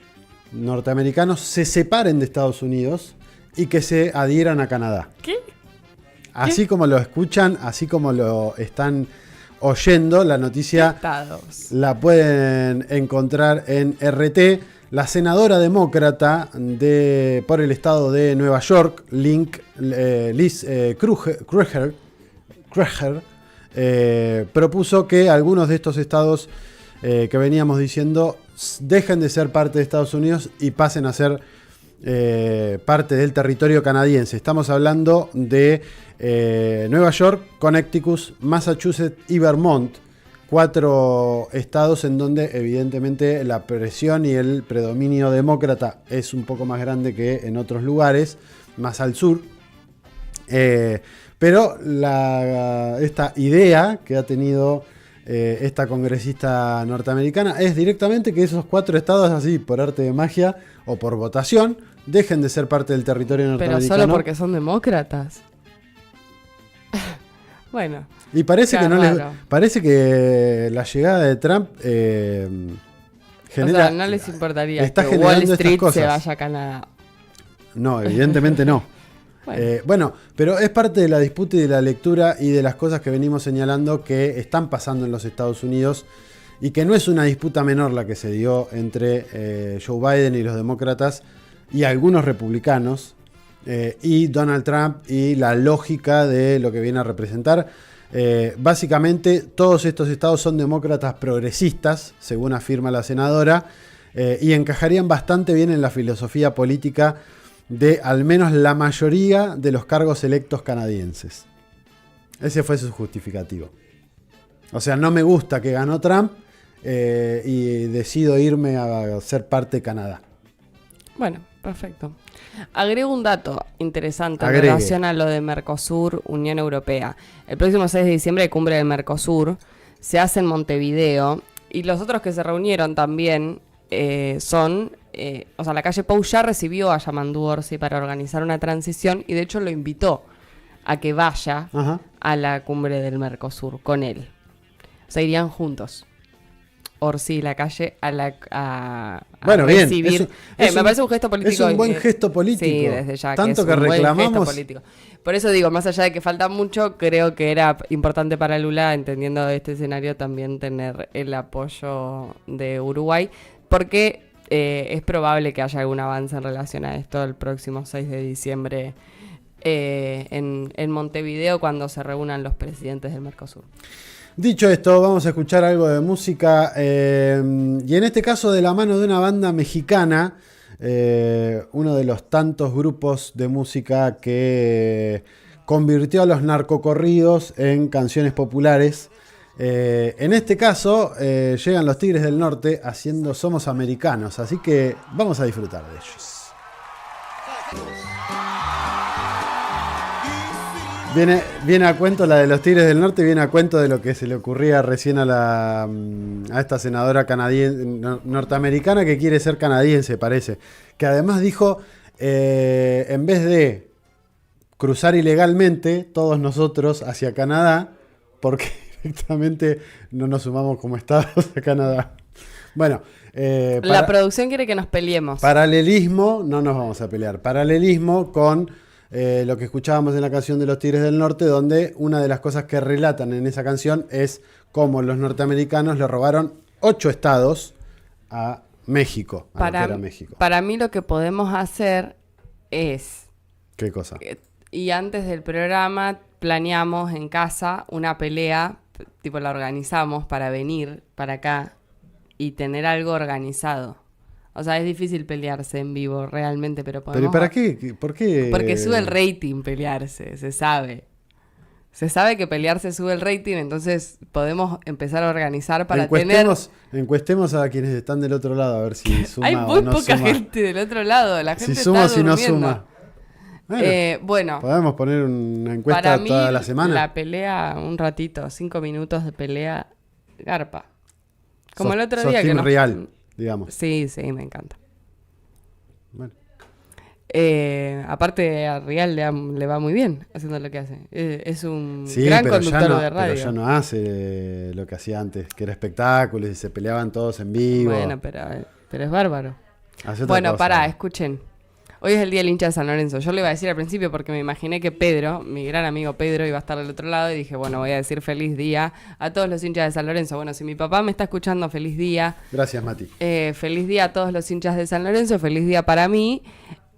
norteamericanos se separen de Estados Unidos y que se adhieran a Canadá. ¿Qué? Así como lo escuchan, así como lo están oyendo, la noticia la pueden encontrar en RT. La senadora demócrata por el estado de Nueva York, Liz Krueger, propuso que algunos de estos estados que veníamos diciendo dejen de ser parte de Estados Unidos y pasen a ser parte del territorio canadiense. Estamos hablando de Nueva York, Connecticut, Massachusetts y Vermont. 4 estados en donde evidentemente la presión y el predominio demócrata es un poco más grande que en otros lugares, más al sur. Pero esta idea que ha tenido esta congresista norteamericana es directamente que esos 4 estados, así por arte de magia o por votación, dejen de ser parte del territorio norteamericano. Pero solo porque son demócratas. Bueno. Y parece qué que raro. parece que la llegada de Trump genera, O sea, no les importaría está que generando Wall estas Street cosas. se vaya a Canadá. No, evidentemente no. Bueno. Bueno, pero es parte de la disputa y de la lectura y de las cosas que venimos señalando que están pasando en los Estados Unidos y que no es una disputa menor la que se dio entre Joe Biden y los demócratas y algunos republicanos y Donald Trump y la lógica de lo que viene a representar. Básicamente todos estos estados son demócratas progresistas, según afirma la senadora, y encajarían bastante bien en la filosofía política de al menos la mayoría de los cargos electos canadienses. Ese fue su justificativo. O sea, no me gusta que ganó Trump y decido irme a ser parte de Canadá. Bueno, perfecto. Agrego un dato interesante en Agregue. relación a lo de Mercosur, Unión Europea. El próximo 6 de diciembre hay cumbre del Mercosur, se hace en Montevideo, y los otros que se reunieron también son... o sea, la calle Pou ya recibió a Yamandu Orsi para organizar una transición y de hecho lo invitó a que vaya Ajá. a la cumbre del Mercosur con él. O sea, irían juntos. Orsi y la calle a Bueno, bien, recibir. Me parece un gesto político. Es un buen gesto político. Sí, desde ya. Tanto que, es que un buen gesto reclamamos. político. Por eso digo, más allá de que falta mucho, creo que era importante para Lula, entendiendo este escenario, también tener el apoyo de Uruguay, porque es probable que haya algún avance en relación a esto el próximo 6 de diciembre en Montevideo, cuando se reúnan los presidentes del Mercosur. Dicho esto, vamos a escuchar algo de música y en este caso de la mano de una banda mexicana, uno de los tantos grupos de música que convirtió a los narcocorridos en canciones populares. En este caso llegan los Tigres del Norte haciendo Somos Americanos, así que vamos a disfrutar de ellos. Viene a cuento la de los Tigres del Norte, viene a cuento de lo que se le ocurría recién a esta senadora norteamericana que quiere ser canadiense, parece. Que además dijo, en vez de cruzar ilegalmente todos nosotros hacia Canadá, porque directamente no nos sumamos como estados a Canadá. Bueno, la producción quiere que nos peleemos. Paralelismo, no nos vamos a pelear. Paralelismo con lo que escuchábamos en la canción de los Tigres del Norte, donde una de las cosas que relatan en esa canción es cómo los norteamericanos le robaron 8 estados a México, a lo que era México. Para mí lo que podemos hacer es... ¿Qué cosa? Y antes del programa planeamos en casa una pelea, tipo la organizamos para venir para acá y tener algo organizado. O sea, es difícil pelearse en vivo realmente, pero podemos... ¿Pero para qué? ¿Por qué? Porque sube el rating pelearse, se sabe. Se sabe que pelearse sube el rating, entonces podemos empezar a organizar para Encuestemos a quienes están del otro lado, a ver si suma Hay o muy no poca suma. gente del otro lado, la gente Si suma o está si no durmiendo. suma. Bueno, podemos poner una encuesta para mí, toda la semana. la pelea, un ratito, 5 minutos de pelea, garpa. Como el otro día que team nos... real, digamos. Sí, me encanta. Bueno. Aparte a Rial le va muy bien haciendo lo que hace. Es un Sí, gran pero conductor de radio. Pero ya no hace lo que hacía antes, que era espectáculos y se peleaban todos en vivo. Bueno, pero es bárbaro. Hace otra Bueno, cosa. pará, escuchen. Hoy es el día del hincha de San Lorenzo. Yo le iba a decir al principio porque me imaginé que Pedro, mi gran amigo Pedro, iba a estar del otro lado y dije, bueno, voy a decir feliz día a todos los hinchas de San Lorenzo. Bueno, si mi papá me está escuchando, feliz día. Gracias, Mati. Feliz día a todos los hinchas de San Lorenzo, feliz día para mí.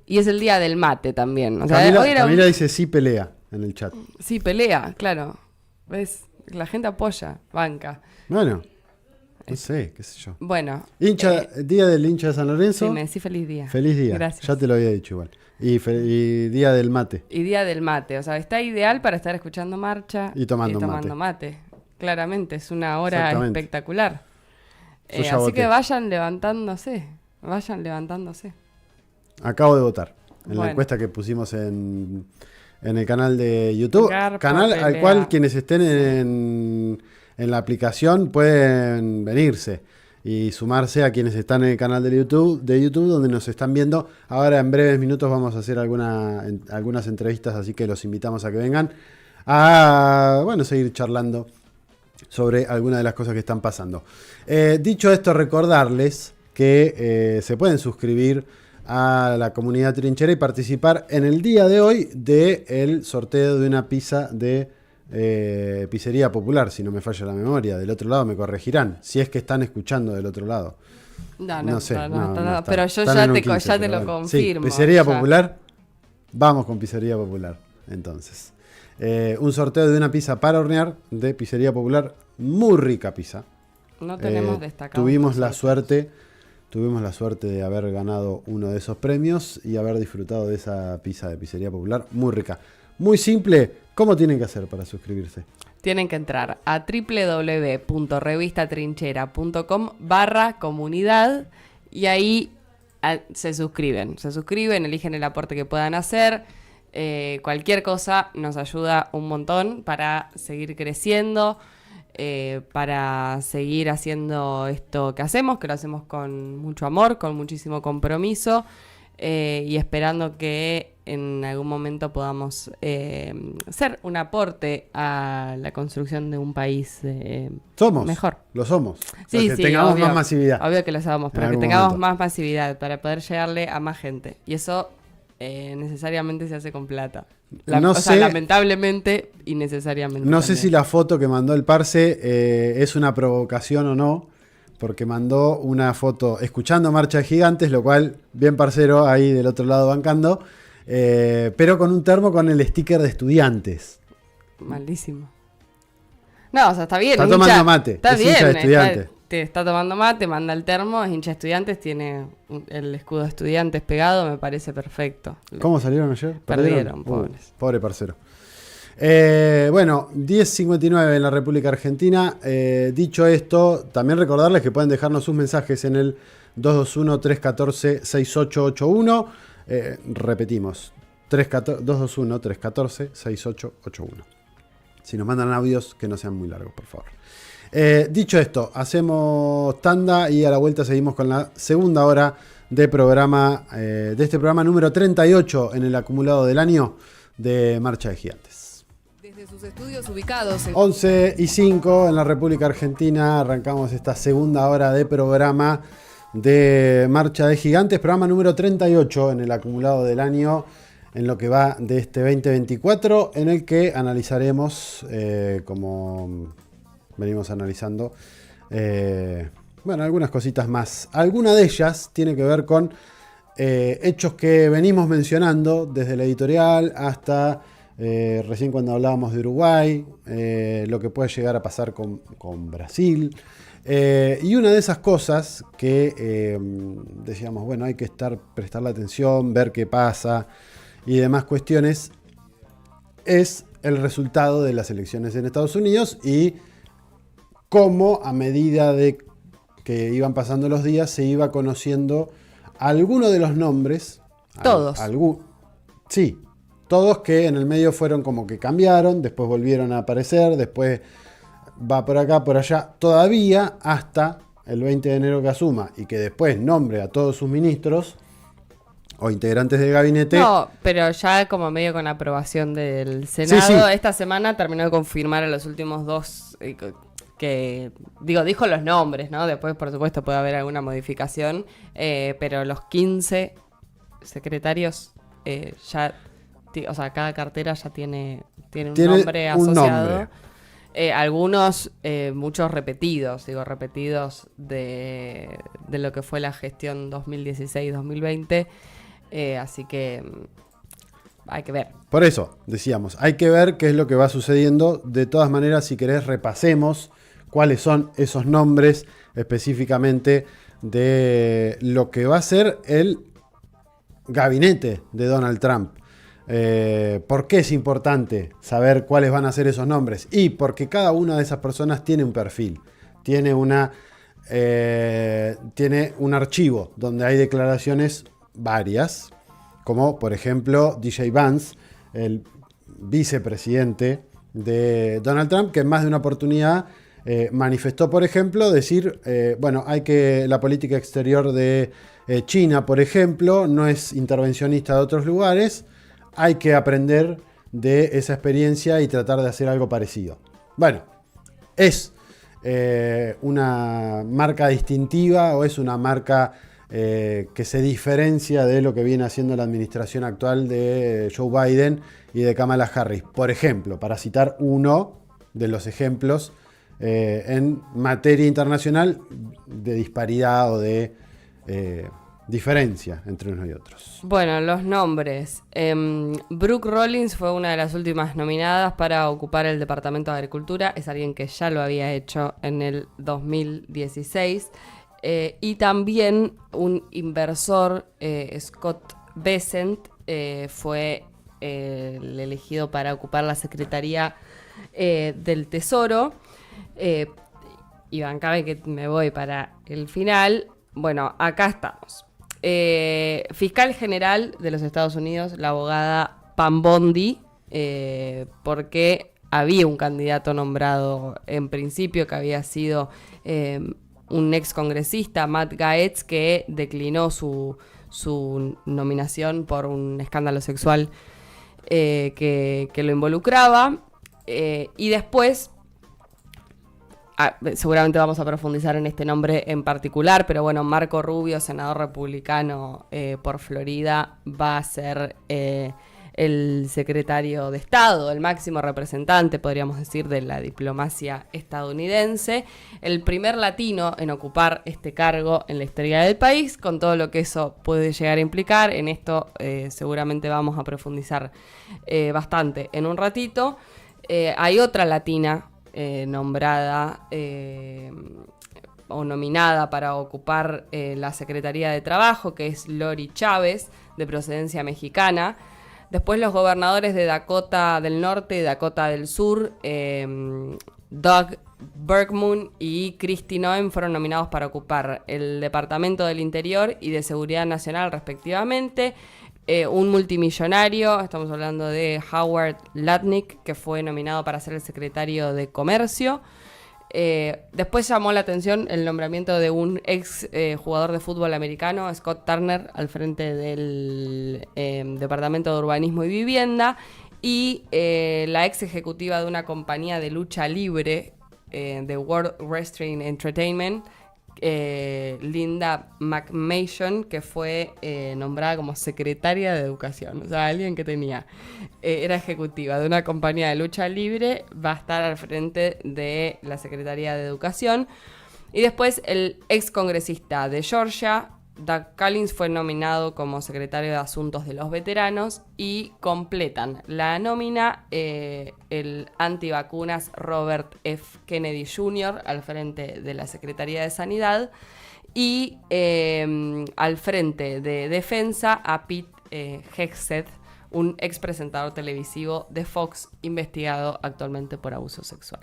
Y es el día del mate también. O sea, hoy era Camila dice sí pelea en el chat. Sí, pelea, claro. ¿Ves? La gente apoya, banca. Bueno, no sé, qué sé yo. Bueno. Día del hincha de San Lorenzo. Sí, me decís feliz día. Feliz día. Gracias. Ya te lo había dicho igual. Y día del mate. Y día del mate. O sea, está ideal para estar escuchando marcha Y tomando mate. Claramente, es una hora Exactamente. espectacular. Yo ya Así voté. que vayan levantándose. Acabo de votar. En la Bueno. encuesta que pusimos en el canal de YouTube. Garpa Canal al pelea. cual quienes estén en la aplicación pueden venirse y sumarse a quienes están en el canal de YouTube donde nos están viendo. Ahora en breves minutos vamos a hacer algunas entrevistas, así que los invitamos a que vengan. a, bueno, seguir charlando sobre algunas de las cosas que están pasando. Dicho esto, recordarles que se pueden suscribir a la comunidad trinchera y participar en el día de hoy del sorteo de una pizza de Pizzería Popular, si no me falla la memoria. Del otro lado me corregirán, si es que están escuchando del otro lado. No sé, no, pero yo están ya en un te 15, ya te pero lo bueno. confirmo. Sí, Pizzería ya. Popular, vamos con Pizzería Popular, entonces. Un sorteo de una pizza para hornear de Pizzería Popular, muy rica pizza. No tenemos destacado. Tuvimos la suerte de haber ganado uno de esos premios y haber disfrutado de esa pizza de Pizzería Popular, muy rica. Muy simple. ¿Cómo tienen que hacer para suscribirse? Tienen que entrar a www.revistatrinchera.com/comunidad y ahí se suscriben. Se suscriben, eligen el aporte que puedan hacer. Cualquier cosa nos ayuda un montón para seguir creciendo, para seguir haciendo esto que hacemos, que lo hacemos con mucho amor, con muchísimo compromiso. Y esperando que en algún momento podamos ser un aporte a la construcción de un país mejor. Lo somos. Sí, que sí, tengamos obvio, más masividad. Obvio que lo sabemos, pero En que algún tengamos momento. más masividad para poder llegarle a más gente. Y eso necesariamente se hace con plata. No sé, lamentablemente y necesariamente. No sé también. si la foto que mandó el Parce es una provocación o no, porque mandó una foto escuchando Marcha de Gigantes, lo cual, bien parcero, ahí del otro lado bancando, pero con un termo con el sticker de estudiantes. Malísimo. No, o sea, está bien. Está es tomando hincha, mate, Está es bien. hincha de Estudiantes. Está tomando mate, manda el termo, es hincha de Estudiantes, tiene el escudo de Estudiantes pegado, me parece perfecto. ¿Cómo salieron ayer? Perdieron, pobres. Pobre parcero. Bueno, 10:59 en la República Argentina. Dicho esto, también recordarles que pueden dejarnos sus mensajes en el 221-314-6881. Repetimos, 221-314-6881. Si nos mandan audios, que no sean muy largos, por favor. Dicho esto, hacemos tanda y a la vuelta seguimos con la segunda hora de programa, de este programa número 38 en el acumulado del año de Marcha de Gigantes. Desde sus estudios ubicados en 11:05 en la República Argentina arrancamos esta segunda hora de programa de Marcha de Gigantes, programa número 38 en el acumulado del año, en lo que va de este 2024, en el que analizaremos, como venimos analizando, algunas cositas más. Alguna de ellas tiene que ver con hechos que venimos mencionando desde la editorial hasta recién cuando hablábamos de Uruguay, lo que puede llegar a pasar con Brasil. Y una de esas cosas que decíamos, bueno, hay que prestarle atención, ver qué pasa y demás cuestiones, es el resultado de las elecciones en Estados Unidos y cómo a medida de que iban pasando los días se iba conociendo algunos de los nombres. Todos. Sí, todos que en el medio fueron como que cambiaron, después volvieron a aparecer, después va por acá, por allá, todavía hasta el 20 de enero que asuma y que después nombre a todos sus ministros o integrantes del gabinete. No, pero ya como medio con aprobación del Senado, Sí. esta semana terminó de confirmar a los últimos dos dijo los nombres, ¿no? Después, por supuesto, puede haber alguna modificación, pero los 15 secretarios ya, o sea, cada cartera ya tiene un nombre asociado. Nombre. Algunos, muchos repetidos de lo que fue la gestión 2016-2020, así que hay que ver. Por eso, decíamos, hay que ver qué es lo que va sucediendo. De todas maneras, si querés, repasemos cuáles son esos nombres específicamente de lo que va a ser el gabinete de Donald Trump. ¿Por qué es importante saber cuáles van a ser esos nombres? Y porque cada una de esas personas tiene un perfil, tiene un archivo donde hay declaraciones varias, como por ejemplo DJ Vance, el vicepresidente de Donald Trump, que en más de una oportunidad manifestó, por ejemplo, decir, la política exterior de China, por ejemplo, no es intervencionista de otros lugares, hay que aprender de esa experiencia y tratar de hacer algo parecido. Bueno, es una marca distintiva o es una marca que se diferencia de lo que viene haciendo la administración actual de Joe Biden y de Kamala Harris. Por ejemplo, para citar uno de los ejemplos en materia internacional de disparidad o de diferencia entre unos y otros. Bueno, los nombres. Brooke Rollins fue una de las últimas nominadas para ocupar el Departamento de Agricultura. Es alguien que ya lo había hecho en el 2016. Y también un inversor, Scott Bessent, fue el elegido para ocupar la Secretaría del Tesoro. Y bancame que me voy para el final. Bueno, acá estamos. Fiscal general de los Estados Unidos, la abogada Pam Bondi, porque había un candidato nombrado en principio que había sido un ex congresista, Matt Gaetz, que declinó su nominación por un escándalo sexual que lo involucraba. Y después, seguramente vamos a profundizar en este nombre en particular, pero bueno, Marco Rubio, senador republicano por Florida, va a ser el secretario de Estado, el máximo representante, podríamos decir, de la diplomacia estadounidense, el primer latino en ocupar este cargo en la historia del país, con todo lo que eso puede llegar a implicar. En esto seguramente vamos a profundizar bastante en un ratito. Hay otra latina nombrada o nominada para ocupar la Secretaría de Trabajo, que es Lori Chávez, de procedencia mexicana. Después los gobernadores de Dakota del Norte y Dakota del Sur, Doug Burgum y Kristi Noem, fueron nominados para ocupar el Departamento del Interior y de Seguridad Nacional respectivamente. Un multimillonario, estamos hablando de Howard Lutnick, que fue nominado para ser el secretario de Comercio. Después llamó la atención el nombramiento de un ex jugador de fútbol americano, Scott Turner, al frente del Departamento de Urbanismo y Vivienda, y la ex ejecutiva de una compañía de lucha libre, de World Wrestling Entertainment, Linda McMahon, que fue nombrada como secretaria de Educación. O sea, alguien que era ejecutiva de una compañía de lucha libre, va a estar al frente de la Secretaría de Educación. Y después el ex congresista de Georgia, Doug Collins, fue nominado como secretario de Asuntos de los Veteranos, y completan la nómina el antivacunas Robert F. Kennedy Jr. al frente de la Secretaría de Sanidad, y al frente de Defensa a Pete Hegseth, un ex presentador televisivo de Fox, investigado actualmente por abuso sexual.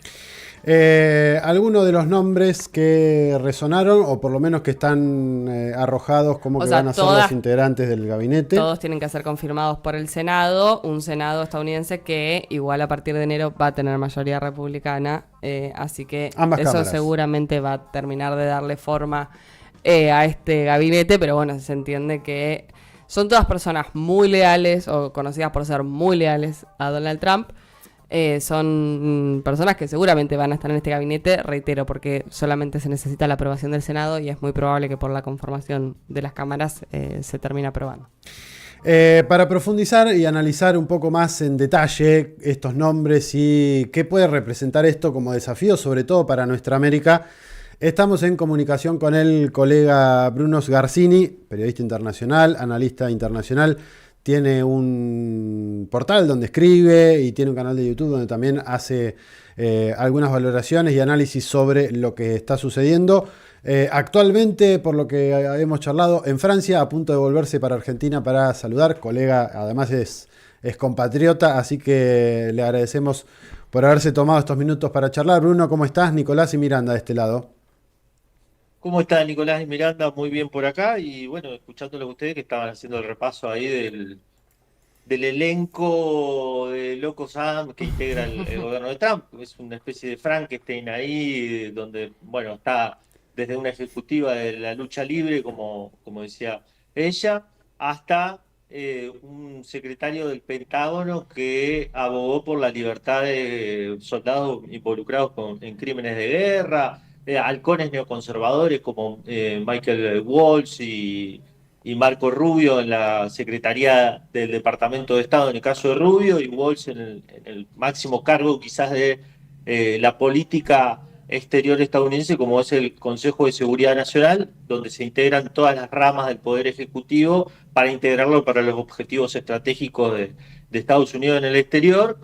¿Alguno de los nombres que resonaron, o por lo menos que están arrojados como que van a ser los integrantes del gabinete? Todos tienen que ser confirmados por el Senado, un Senado estadounidense que igual a partir de enero va a tener mayoría republicana, así que ambas eso cámaras seguramente va a terminar de darle forma a este gabinete, pero bueno, se entiende que son todas personas muy leales o conocidas por ser muy leales a Donald Trump. Son personas que seguramente van a estar en este gabinete, reitero, porque solamente se necesita la aprobación del Senado y es muy probable que por la conformación de las cámaras se termine aprobando. Para profundizar y analizar un poco más en detalle estos nombres y qué puede representar esto como desafío, sobre todo para nuestra América, estamos en comunicación con el colega Bruno Sgarzini, periodista internacional, analista internacional. Tiene un portal donde escribe y tiene un canal de YouTube donde también hace algunas valoraciones y análisis sobre lo que está sucediendo. Actualmente, por lo que hemos charlado, en Francia, a punto de volverse para Argentina para saludar. Colega, además es compatriota, así que le agradecemos por haberse tomado estos minutos para charlar. Bruno, ¿cómo estás? Nicolás y Miranda de este lado. ¿Cómo está Nicolás y Miranda? Muy bien por acá y bueno, escuchándolo a ustedes que estaban haciendo el repaso ahí del elenco de Locos Adams que integra el gobierno de Trump. Es una especie de Frankenstein ahí donde, bueno, está desde una ejecutiva de la lucha libre, como decía ella, hasta un secretario del Pentágono que abogó por la libertad de soldados involucrados en crímenes de guerra, halcones neoconservadores como Michael Waltz y Marco Rubio en la Secretaría del Departamento de Estado en el caso de Rubio, y Waltz en el máximo cargo quizás de la política exterior estadounidense, como es el Consejo de Seguridad Nacional, donde se integran todas las ramas del Poder Ejecutivo para integrarlo para los objetivos estratégicos de Estados Unidos en el exterior,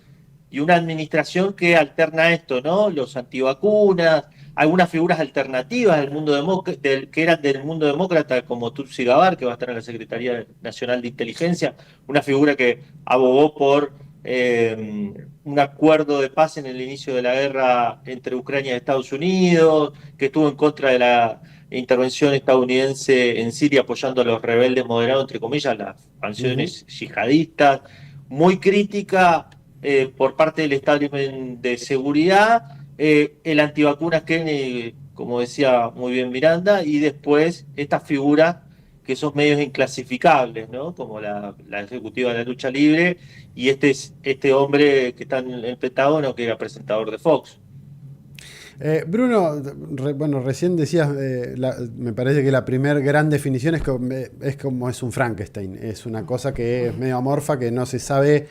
y una administración que alterna esto, ¿no? Los antivacunas, algunas figuras alternativas del mundo que eran del mundo demócrata, como Tulsi Gabbard, que va a estar en la Secretaría Nacional de Inteligencia, una figura que abogó por un acuerdo de paz en el inicio de la guerra entre Ucrania y Estados Unidos, que estuvo en contra de la intervención estadounidense en Siria apoyando a los rebeldes moderados, entre comillas, las facciones yihadistas, muy crítica por parte del establishment de seguridad, el antivacunas Kennedy, como decía muy bien Miranda, y después estas figuras que son medios inclasificables, ¿no? Como la ejecutiva de la lucha libre y este hombre que está en el Pentágono, que era presentador de Fox. Bruno, bueno, recién decías, me parece que la primera gran definición es como es un Frankenstein, es una cosa que es medio amorfa, que no se sabe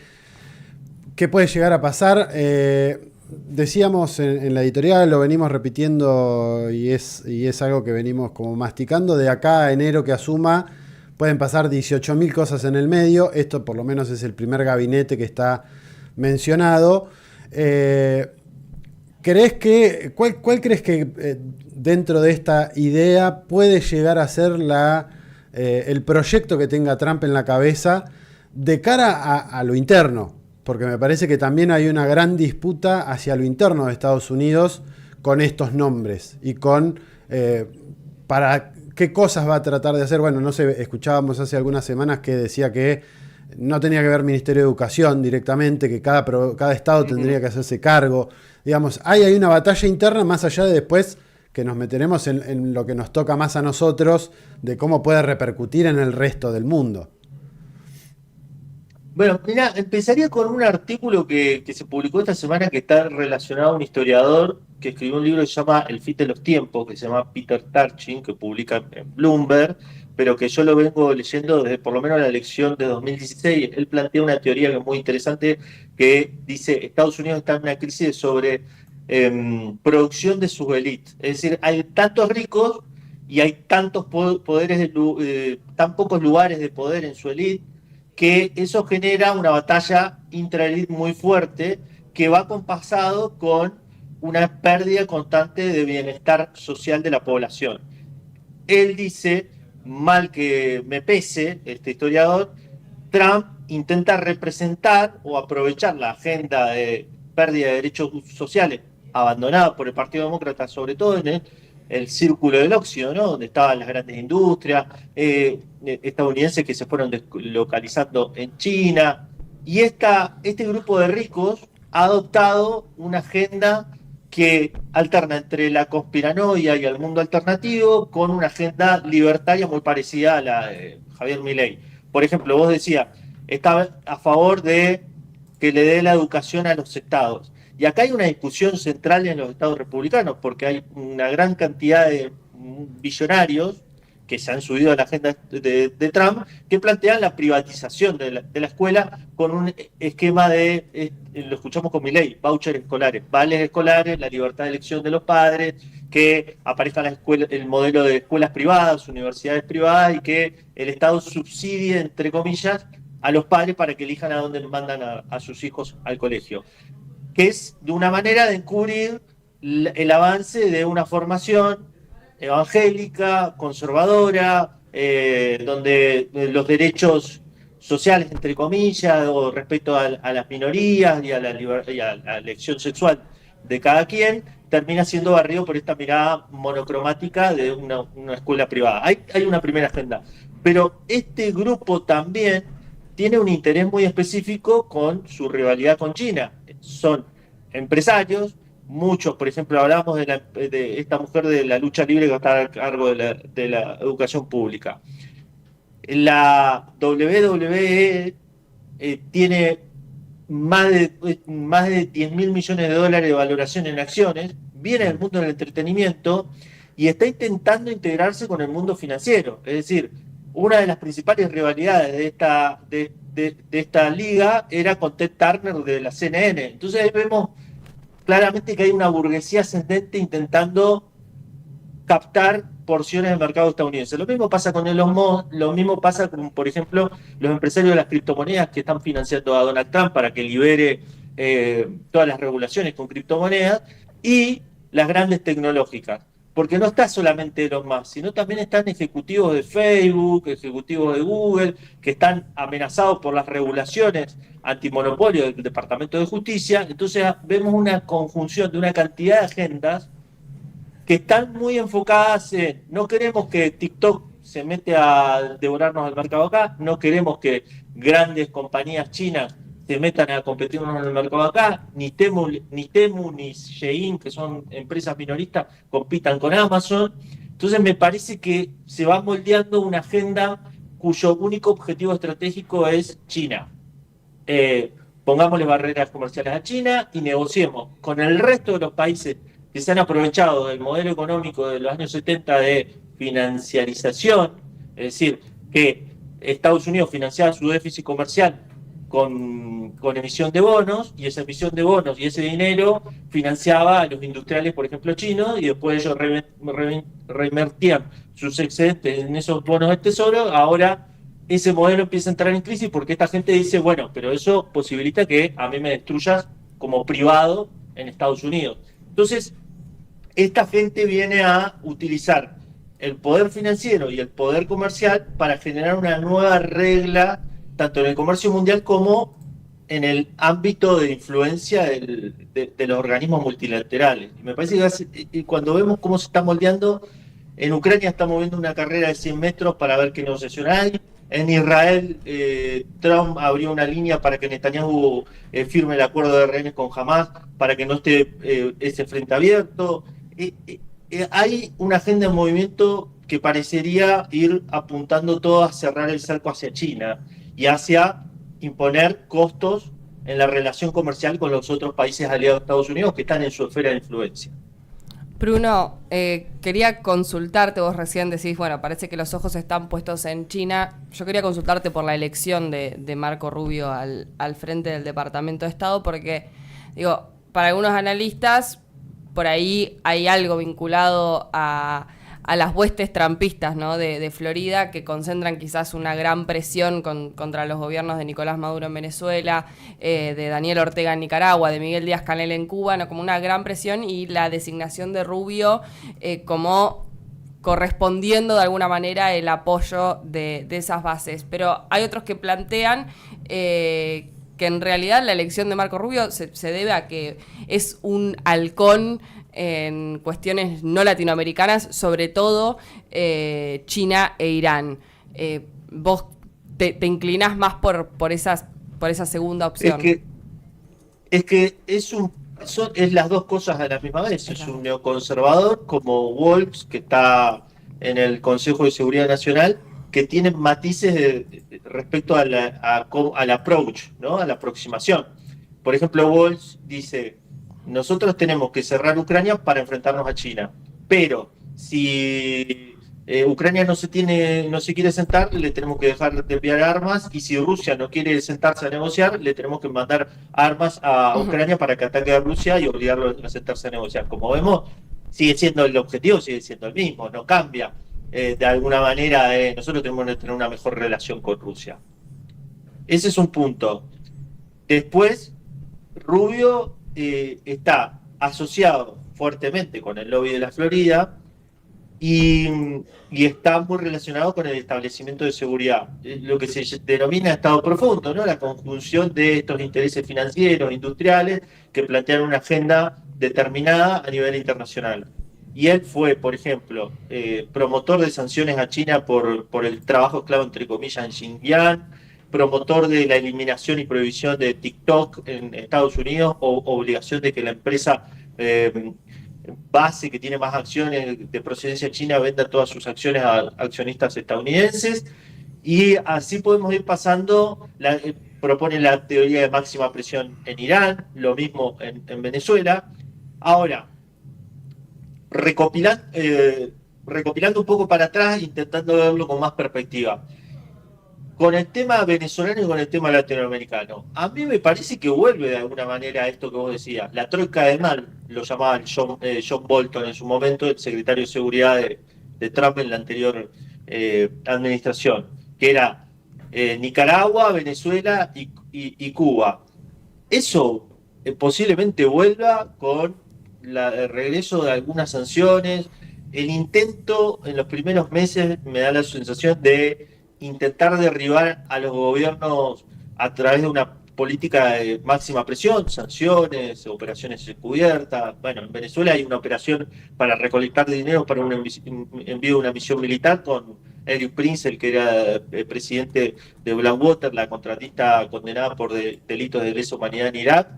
qué puede llegar a pasar. Decíamos en la editorial, lo venimos repitiendo y es algo que venimos como masticando, de acá a enero que asuma pueden pasar 18.000 cosas en el medio. Esto por lo menos es el primer gabinete que está mencionado. ¿Cuál crees que dentro de esta idea puede llegar a ser el proyecto que tenga Trump en la cabeza de cara a lo interno? Porque me parece que también hay una gran disputa hacia lo interno de Estados Unidos con estos nombres y con para qué cosas va a tratar de hacer. Bueno, no sé, escuchábamos hace algunas semanas que decía que no tenía que ver Ministerio de Educación directamente, que cada estado tendría que hacerse cargo. Digamos, hay una batalla interna más allá de después que nos meteremos en lo que nos toca más a nosotros, de cómo puede repercutir en el resto del mundo. Bueno, mira, empezaría con un artículo que se publicó esta semana que está relacionado a un historiador que escribió un libro que se llama El fin de los tiempos, que se llama Peter Turchin, que publica en Bloomberg, pero que yo lo vengo leyendo desde por lo menos la elección de 2016. Él plantea una teoría que es muy interesante, que dice Estados Unidos está en una crisis sobre producción de sus élites. Es decir, hay tantos ricos y hay tantos poderes, tan pocos lugares de poder en su élite, que eso genera una batalla intraélite muy fuerte que va compasado con una pérdida constante de bienestar social de la población. Él dice, mal que me pese, este historiador, Trump intenta representar o aprovechar la agenda de pérdida de derechos sociales abandonada por el Partido Demócrata, sobre todo en el círculo del óxido, ¿no? Donde estaban las grandes industrias estadounidenses que se fueron localizando en China. Y este grupo de ricos ha adoptado una agenda que alterna entre la conspiranoia y el mundo alternativo con una agenda libertaria muy parecida a la de Javier Milei. Por ejemplo, vos decías, está a favor de que le dé la educación a los estados. Y acá hay una discusión central en los estados republicanos, porque hay una gran cantidad de billonarios que se han subido a la agenda de Trump, que plantean la privatización de la escuela con un esquema lo escuchamos con Milei, vouchers escolares, vales escolares, la libertad de elección de los padres, que aparezcan el modelo de escuelas privadas, universidades privadas, y que el Estado subsidie, entre comillas, a los padres para que elijan a dónde mandan a sus hijos al colegio, que es de una manera de encubrir el avance de una formación evangélica, conservadora, donde los derechos sociales, entre comillas, o respecto a las minorías y a la elección sexual de cada quien, termina siendo barrido por esta mirada monocromática de una escuela privada. Hay una primera agenda, pero este grupo también tiene un interés muy específico con su rivalidad con China. Son empresarios, muchos, por ejemplo, hablamos de esta mujer de la lucha libre que está a cargo de la educación pública. La WWE tiene más de 10 mil millones de dólares de valoración en acciones, viene del mundo del entretenimiento y está intentando integrarse con el mundo financiero. Es decir, una de las principales rivalidades de esta liga era con Ted Turner de la CNN. Entonces ahí vemos claramente que hay una burguesía ascendente intentando captar porciones del mercado estadounidense. Lo mismo pasa con Elon Musk, lo mismo pasa con, por ejemplo, los empresarios de las criptomonedas que están financiando a Donald Trump para que libere todas las regulaciones con criptomonedas, y las grandes tecnológicas. Porque no está solamente Elon Musk, sino también están ejecutivos de Facebook, ejecutivos de Google, que están amenazados por las regulaciones antimonopolio del Departamento de Justicia. Entonces vemos una conjunción de una cantidad de agendas que están muy enfocadas en: no queremos que TikTok se mete a devorarnos el mercado acá, no queremos que grandes compañías chinas se metan a competirnos en el mercado acá, ni Temu ni Shein, que son empresas minoristas, compitan con Amazon. Entonces me parece que se va moldeando una agenda cuyo único objetivo estratégico es China. Pongámosle barreras comerciales a China y negociemos con el resto de los países que se han aprovechado del modelo económico de los años 70 de financiarización, es decir, que Estados Unidos financiaba su déficit comercial con emisión de bonos, y esa emisión de bonos y ese dinero financiaba a los industriales, por ejemplo, chinos, y después ellos reinvertían sus excedentes en esos bonos del tesoro. Ahora ese modelo empieza a entrar en crisis porque esta gente dice: bueno, pero eso posibilita que a mí me destruyas como privado en Estados Unidos. Entonces, esta gente viene a utilizar el poder financiero y el poder comercial para generar una nueva regla, tanto en el comercio mundial como en el ámbito de influencia de los organismos multilaterales. Y me parece que cuando vemos cómo se está moldeando, en Ucrania estamos viendo una carrera de 100 metros para ver qué negociación hay. En Israel, Trump abrió una línea para que Netanyahu firme el acuerdo de rehenes con Hamas, para que no esté ese frente abierto. Hay una agenda en movimiento que parecería ir apuntando todo a cerrar el cerco hacia China y hacia imponer costos en la relación comercial con los otros países aliados de Estados Unidos que están en su esfera de influencia. Bruno, quería consultarte, vos recién decís, bueno, parece que los ojos están puestos en China. Yo quería consultarte por la elección de Marco Rubio al frente del Departamento de Estado, porque, digo, para algunos analistas, por ahí hay algo vinculado a las huestes trampistas, ¿no?, de Florida, que concentran quizás una gran presión contra los gobiernos de Nicolás Maduro en Venezuela, de Daniel Ortega en Nicaragua, de Miguel Díaz-Canel en Cuba, ¿no?, como una gran presión, y la designación de Rubio como correspondiendo de alguna manera el apoyo de esas bases. Pero hay otros que plantean que en realidad la elección de Marco Rubio se debe a que es un halcón en cuestiones no latinoamericanas, sobre todo China e Irán. ¿Vos te inclinás más por esa segunda opción? Es que es las dos cosas a la misma vez. Es un neoconservador como Waltz, que está en el Consejo de Seguridad Nacional, que tiene matices respecto al approach, ¿no?, a la aproximación. Por ejemplo, Waltz dice: nosotros tenemos que cerrar Ucrania para enfrentarnos a China, pero si Ucrania no se quiere sentar, le tenemos que dejar de enviar armas, y si Rusia no quiere sentarse a negociar, le tenemos que mandar armas a Ucrania para que ataque a Rusia y obligarlo a sentarse a negociar. Como vemos, sigue siendo el objetivo, sigue siendo el mismo, no cambia. De alguna manera, nosotros tenemos que tener una mejor relación con Rusia. Ese es un punto. Después, Rubio está asociado fuertemente con el lobby de la Florida y está muy relacionado con el establecimiento de seguridad, lo que se denomina Estado profundo, ¿no?, la conjunción de estos intereses financieros, industriales, que plantean una agenda determinada a nivel internacional. Y él fue, por ejemplo, promotor de sanciones a China por el trabajo esclavo, entre comillas, en Xinjiang, promotor de la eliminación y prohibición de TikTok en Estados Unidos, o obligación de que la empresa base que tiene más acciones de procedencia china venda todas sus acciones a accionistas estadounidenses. Y así podemos ir pasando, propone la teoría de máxima presión en Irán, lo mismo en Venezuela. Ahora, recopilando un poco para atrás, intentando verlo con más perspectiva. Con el tema venezolano y con el tema latinoamericano, a mí me parece que vuelve de alguna manera a esto que vos decías. La troika de mal, lo llamaban John Bolton en su momento, el secretario de Seguridad de Trump en la anterior administración, que era Nicaragua, Venezuela y Cuba. Eso posiblemente vuelva con el regreso de algunas sanciones. El intento en los primeros meses me da la sensación de intentar derribar a los gobiernos a través de una política de máxima presión, sanciones, operaciones encubiertas. Bueno, en Venezuela hay una operación para recolectar dinero para un envío de una misión militar con Eric Prince, el que era presidente de Blackwater, la contratista condenada por delitos de lesa humanidad en Irak.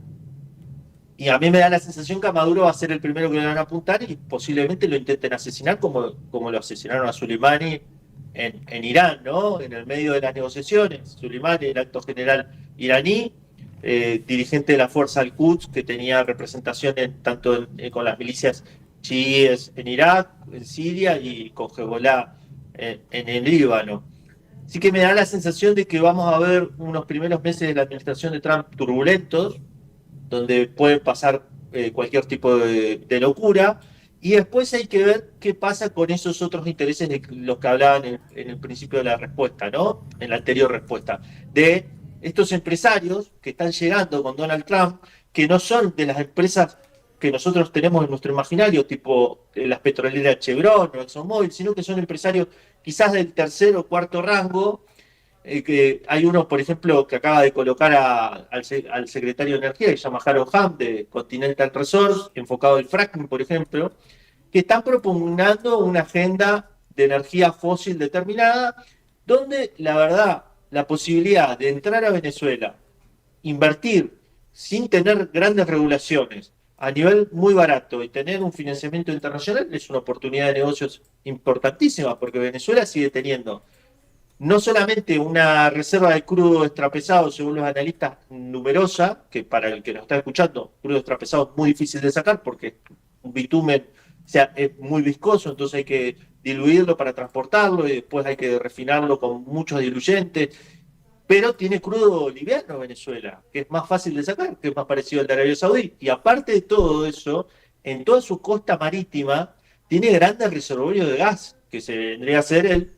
Y a mí me da la sensación que a Maduro va a ser el primero que le van a apuntar y posiblemente lo intenten asesinar como lo asesinaron a Soleimani en Irán, ¿no? En el medio de las negociaciones. Soleimani, el alto general iraní, dirigente de la fuerza Al-Quds, que tenía representación tanto con las milicias chiíes en Irak, en Siria y con Hezbollah en el Líbano. Así que me da la sensación de que vamos a ver unos primeros meses de la administración de Trump turbulentos, donde puede pasar cualquier tipo de locura, y después hay que ver qué pasa con esos otros intereses de los que hablaban en el principio de la respuesta, ¿no? En la anterior respuesta, de estos empresarios que están llegando con Donald Trump, que no son de las empresas que nosotros tenemos en nuestro imaginario, tipo las petroleras Chevron o ExxonMobil, sino que son empresarios quizás del tercer o cuarto rango. Que hay uno, por ejemplo, que acaba de colocar al secretario de Energía, que se llama Harold Hamm, de Continental Resource, enfocado en fracking, por ejemplo, que están propugnando una agenda de energía fósil determinada, donde la verdad, la posibilidad de entrar a Venezuela, invertir sin tener grandes regulaciones, a nivel muy barato y tener un financiamiento internacional es una oportunidad de negocios importantísima, porque Venezuela sigue teniendo no solamente una reserva de crudo extrapesado, según los analistas, numerosa, que para el que nos está escuchando, crudo extrapesado es muy difícil de sacar porque un bitumen, o sea, es muy viscoso, entonces hay que diluirlo para transportarlo y después hay que refinarlo con muchos diluyentes. Pero tiene crudo liviano Venezuela, que es más fácil de sacar, que es más parecido al de Arabia Saudí. Y aparte de todo eso, en toda su costa marítima, tiene grandes reservorios de gas, que se vendría a ser el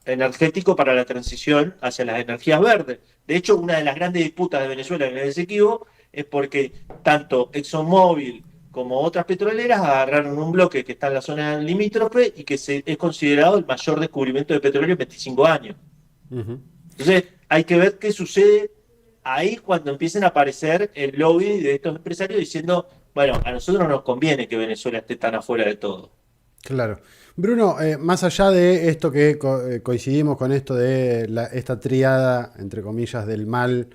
energético para la transición hacia las energías verdes. De hecho, una de las grandes disputas de Venezuela en el Esequibo es porque tanto ExxonMobil como otras petroleras agarraron un bloque que está en la zona limítrofe y que es considerado el mayor descubrimiento de petróleo en 25 años. Uh-huh. Entonces, hay que ver qué sucede ahí cuando empiecen a aparecer el lobby de estos empresarios diciendo, bueno, a nosotros no nos conviene que Venezuela esté tan afuera de todo. Claro. Bruno, más allá de esto que coincidimos con esto de esta tríada, entre comillas, del mal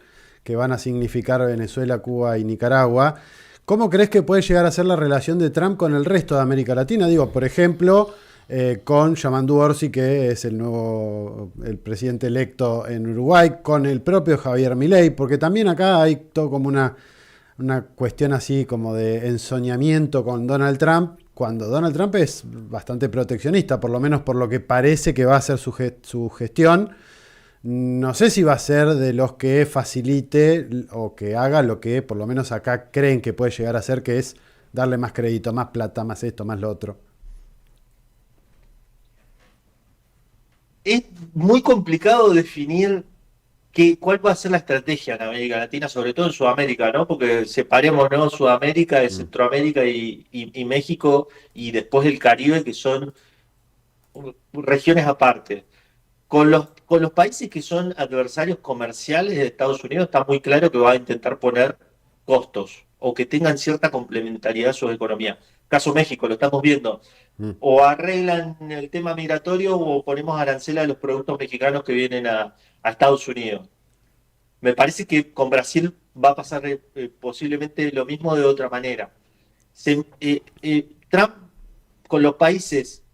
que van a significar Venezuela, Cuba y Nicaragua, ¿cómo crees que puede llegar a ser la relación de Trump con el resto de América Latina? Digo, por ejemplo, con Yamandu Orsi, que es el presidente electo en Uruguay, con el propio Javier Milei, porque también acá hay todo como una cuestión así como de ensoñamiento con Donald Trump, cuando Donald Trump es bastante proteccionista, por lo menos por lo que parece que va a ser su gestión. No sé si va a ser de los que facilite o que haga lo que por lo menos acá creen que puede llegar a ser, que es darle más crédito, más plata, más esto, más lo otro. Es muy complicado definir cuál va a ser la estrategia en América Latina, sobre todo en Sudamérica, ¿no? Porque separemos, ¿no? Sudamérica de Centroamérica y México y después el Caribe, que son regiones aparte. Con los países que son adversarios comerciales de Estados Unidos está muy claro que va a intentar poner costos o que tengan cierta complementariedad a su economía. Caso México, lo estamos viendo. O arreglan el tema migratorio o ponemos aranceles a los productos mexicanos que vienen a Estados Unidos. Me parece que con Brasil va a pasar posiblemente lo mismo de otra manera. Trump con los países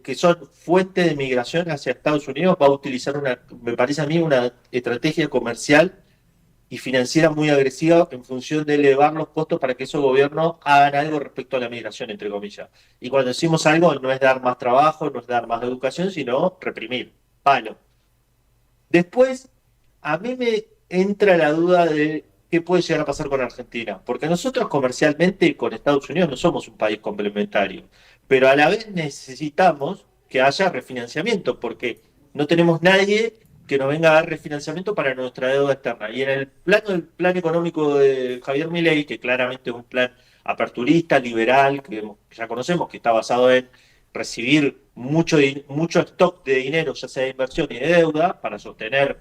que son fuente de migración hacia Estados Unidos va a utilizar me parece a mí, una estrategia comercial y financiera muy agresiva en función de elevar los costos para que esos gobiernos hagan algo respecto a la migración, entre comillas. Y cuando decimos algo no es dar más trabajo, no es dar más educación, sino reprimir, palo. Después, a mí me entra la duda de qué puede llegar a pasar con Argentina, porque nosotros comercialmente con Estados Unidos no somos un país complementario, pero a la vez necesitamos que haya refinanciamiento, porque no tenemos nadie que nos venga a dar refinanciamiento para nuestra deuda externa. Y en el plan económico de Javier Milei, que claramente es un plan aperturista, liberal, que ya conocemos, que está basado en recibir mucho stock de dinero, ya sea de inversión y de deuda, para sostener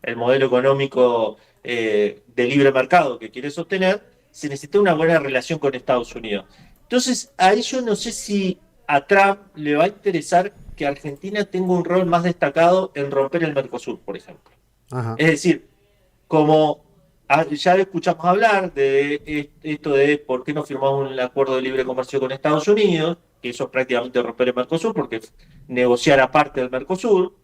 el modelo económico de libre mercado que quiere sostener, se necesita una buena relación con Estados Unidos. Entonces, ahí yo no sé si a Trump le va a interesar que Argentina tenga un rol más destacado en romper el Mercosur, por ejemplo. Ajá. Es decir, como ya escuchamos hablar de esto de por qué no firmamos un acuerdo de libre comercio con Estados Unidos, que eso es prácticamente romper el Mercosur, porque negociar aparte del Mercosur.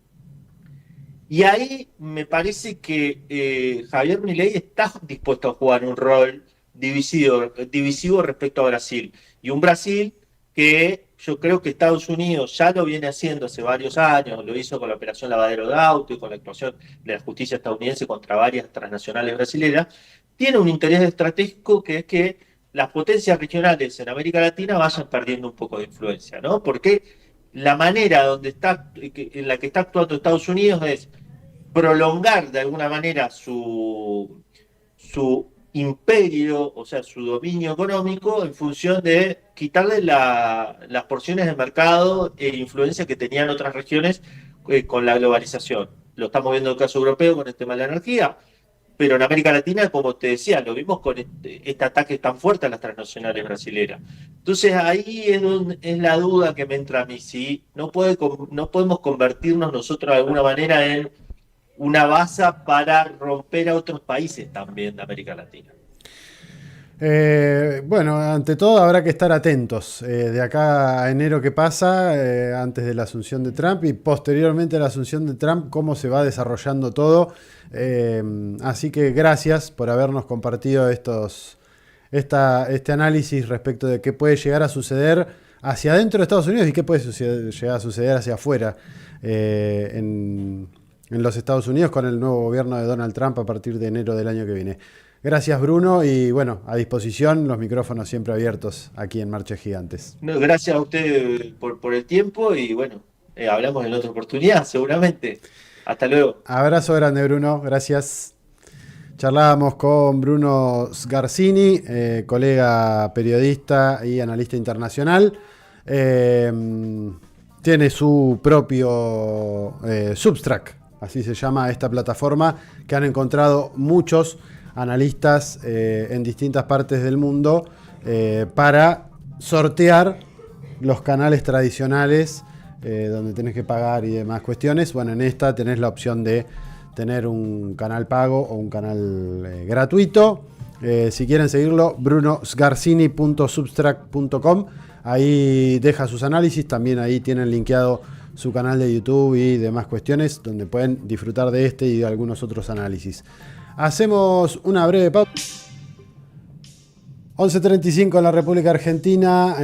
Y ahí me parece que Javier Milei está dispuesto a jugar un rol divisivo respecto a Brasil. Y un Brasil que yo creo que Estados Unidos ya lo viene haciendo hace varios años, lo hizo con la operación Lavadero de Auto y con la actuación de la justicia estadounidense contra varias transnacionales brasileras, tiene un interés estratégico que es que las potencias regionales en América Latina vayan perdiendo un poco de influencia, ¿no? Porque la manera en la que está actuando Estados Unidos es prolongar de alguna manera su imperio, o sea, su dominio económico, en función de quitarle las porciones de mercado e influencia que tenían otras regiones con la globalización. Lo estamos viendo en el caso europeo con el tema de la energía, pero en América Latina, como te decía, lo vimos con este ataque tan fuerte a las transnacionales brasileras. Entonces ahí es la duda que me entra a mí, si no podemos convertirnos nosotros de alguna manera en una base para romper a otros países también de América Latina. Bueno, ante todo habrá que estar atentos de acá a enero que pasa, antes de la asunción de Trump y posteriormente a la asunción de Trump, cómo se va desarrollando todo. Así que gracias por habernos compartido este análisis respecto de qué puede llegar a suceder hacia adentro de Estados Unidos y qué puede llegar a suceder hacia afuera en los Estados Unidos con el nuevo gobierno de Donald Trump a partir de enero del año que viene. Gracias, Bruno, y bueno, a disposición, los micrófonos siempre abiertos aquí en Marches Gigantes. No, gracias a usted por el tiempo y bueno, hablamos en otra oportunidad, seguramente. Hasta luego. Abrazo grande, Bruno, gracias. Charlábamos con Bruno Sgarsini, colega periodista y analista internacional. Tiene su propio Substack, así se llama esta plataforma, que han encontrado muchos analistas en distintas partes del mundo para sortear los canales tradicionales donde tenés que pagar y demás cuestiones. Bueno, en esta tenés la opción de tener un canal pago o un canal gratuito. Si quieren seguirlo, brunosgarsini.substract.com. Ahí deja sus análisis, también ahí tienen linkeado su canal de YouTube y demás cuestiones donde pueden disfrutar de este y de algunos otros análisis. Hacemos una breve pausa. 11:35 en la República Argentina.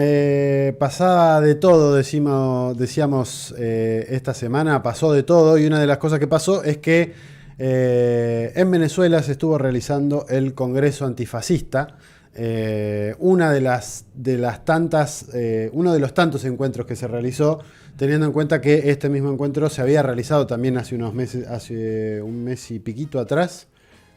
Pasaba de todo, decíamos esta semana, pasó de todo, y una de las cosas que pasó es que en Venezuela se estuvo realizando el Congreso Antifascista. Uno de los tantos encuentros que se realizó, teniendo en cuenta que este mismo encuentro se había realizado también hace un mes y piquito atrás,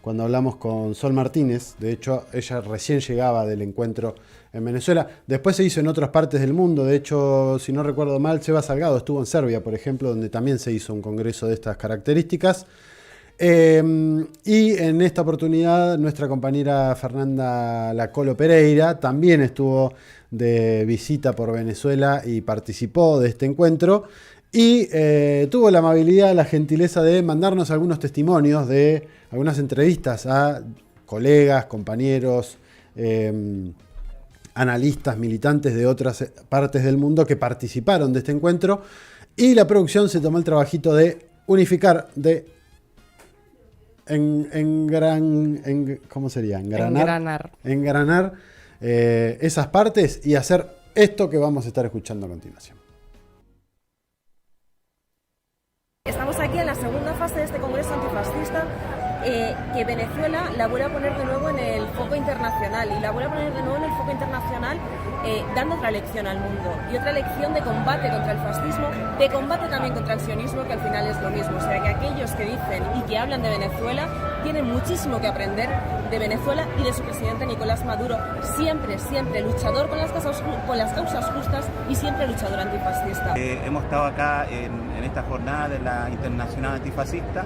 cuando hablamos con Sol Martínez. De hecho, ella recién llegaba del encuentro en Venezuela. Después se hizo en otras partes del mundo. De hecho, si no recuerdo mal, Seba Salgado estuvo en Serbia, por ejemplo, donde también se hizo un congreso de estas características. Y en esta oportunidad nuestra compañera Fernanda Lacolo Pereira también estuvo de visita por Venezuela y participó de este encuentro y tuvo la amabilidad, la gentileza de mandarnos algunos testimonios de algunas entrevistas a colegas, compañeros analistas, militantes de otras partes del mundo que participaron de este encuentro, y la producción se tomó el trabajito de unificar, de ¿cómo sería? Engranar esas partes y hacer esto que vamos a estar escuchando a continuación. Estamos aquí en la segunda fase de este Congreso Antifascista, que Venezuela la vuelve a poner de nuevo en el foco internacional, y la vuelve a poner de nuevo en el foco internacional dando otra lección al mundo, y otra lección de combate contra el fascismo, de combate también contra el sionismo, que al final es lo mismo. O sea, que aquellos que dicen y que hablan de Venezuela tienen muchísimo que aprender de Venezuela y de su presidente Nicolás Maduro, siempre luchador con las causas justas y siempre luchador antifascista. Hemos estado acá en esta jornada de la Internacional Antifascista,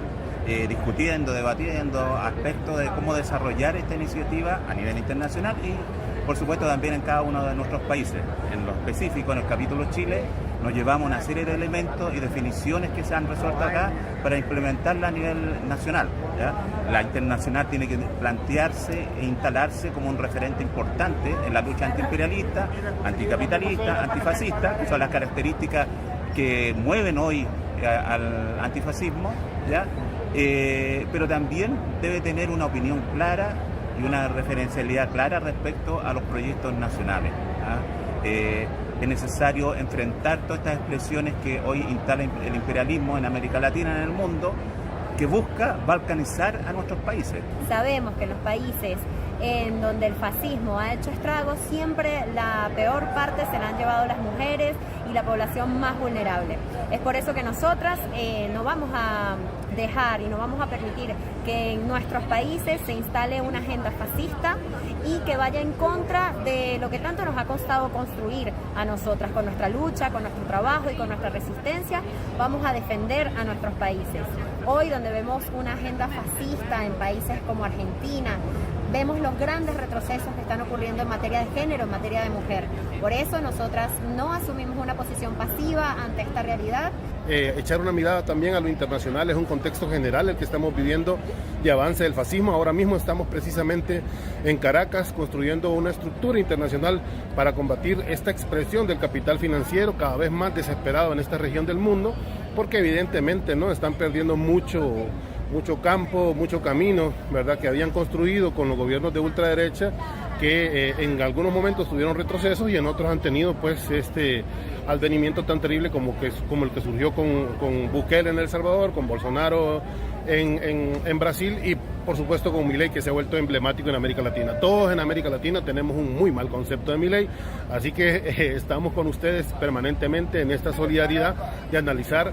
discutiendo, debatiendo aspectos de cómo desarrollar esta iniciativa a nivel internacional y, por supuesto, también en cada uno de nuestros países. En lo específico, en el capítulo Chile, nos llevamos una serie de elementos y definiciones que se han resuelto acá para implementarla a nivel nacional, ¿ya? La internacional tiene que plantearse e instalarse como un referente importante en la lucha antiimperialista, anticapitalista, antifascista, que son las características que mueven hoy al antifascismo, ¿ya? Pero también debe tener una opinión clara y una referencialidad clara respecto a los proyectos nacionales, ¿ah? Es necesario enfrentar todas estas expresiones que hoy instala el imperialismo en América Latina, en el mundo, que busca balcanizar a nuestros países. Sabemos que en los países en donde el fascismo ha hecho estragos, siempre la peor parte se la han llevado las mujeres y la población más vulnerable. Es por eso que nosotras no vamos a dejar y no vamos a permitir que en nuestros países se instale una agenda fascista y que vaya en contra de lo que tanto nos ha costado construir a nosotras. Con nuestra lucha, con nuestro trabajo y con nuestra resistencia vamos a defender a nuestros países. Hoy, donde vemos una agenda fascista en países como Argentina, vemos los grandes retrocesos que están ocurriendo en materia de género, en materia de mujer. Por eso nosotras no asumimos una posición pasiva ante esta realidad. Echar una mirada también a lo internacional, es un contexto general el que estamos viviendo de avance del fascismo. Ahora mismo estamos precisamente en Caracas construyendo una estructura internacional para combatir esta expresión del capital financiero cada vez más desesperado en esta región del mundo, porque evidentemente no están perdiendo mucho campo, mucho camino, ¿verdad?, que habían construido con los gobiernos de ultraderecha, que en algunos momentos tuvieron retrocesos y en otros han tenido pues este advenimiento tan terrible como el que surgió con Bukele en El Salvador, con Bolsonaro en Brasil y por supuesto con Milei, que se ha vuelto emblemático en América Latina. Todos en América Latina tenemos un muy mal concepto de Milei, así que estamos con ustedes permanentemente en esta solidaridad de analizar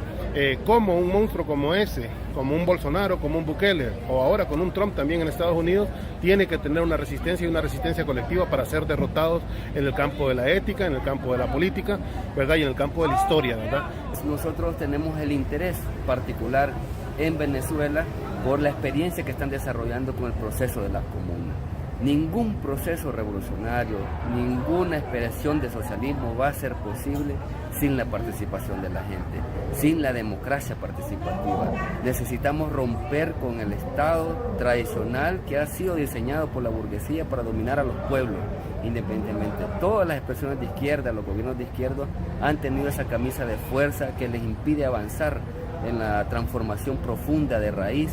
cómo un monstruo como ese, como un Bolsonaro, como un Bukele, o ahora con un Trump también en Estados Unidos, tiene que tener una resistencia y una resistencia colectiva para ser derrotados en el campo de la ética, en el campo de la política, ¿verdad?, y en el campo de la historia, ¿verdad? Nosotros tenemos el interés particular en Venezuela por la experiencia que están desarrollando con el proceso de la comuna. Ningún proceso revolucionario, ninguna expresión de socialismo va a ser posible sin la participación de la gente, sin la democracia participativa. Necesitamos romper con el Estado tradicional que ha sido diseñado por la burguesía para dominar a los pueblos, independientemente. Todas las expresiones de izquierda, los gobiernos de izquierda han tenido esa camisa de fuerza que les impide avanzar en la transformación profunda de raíz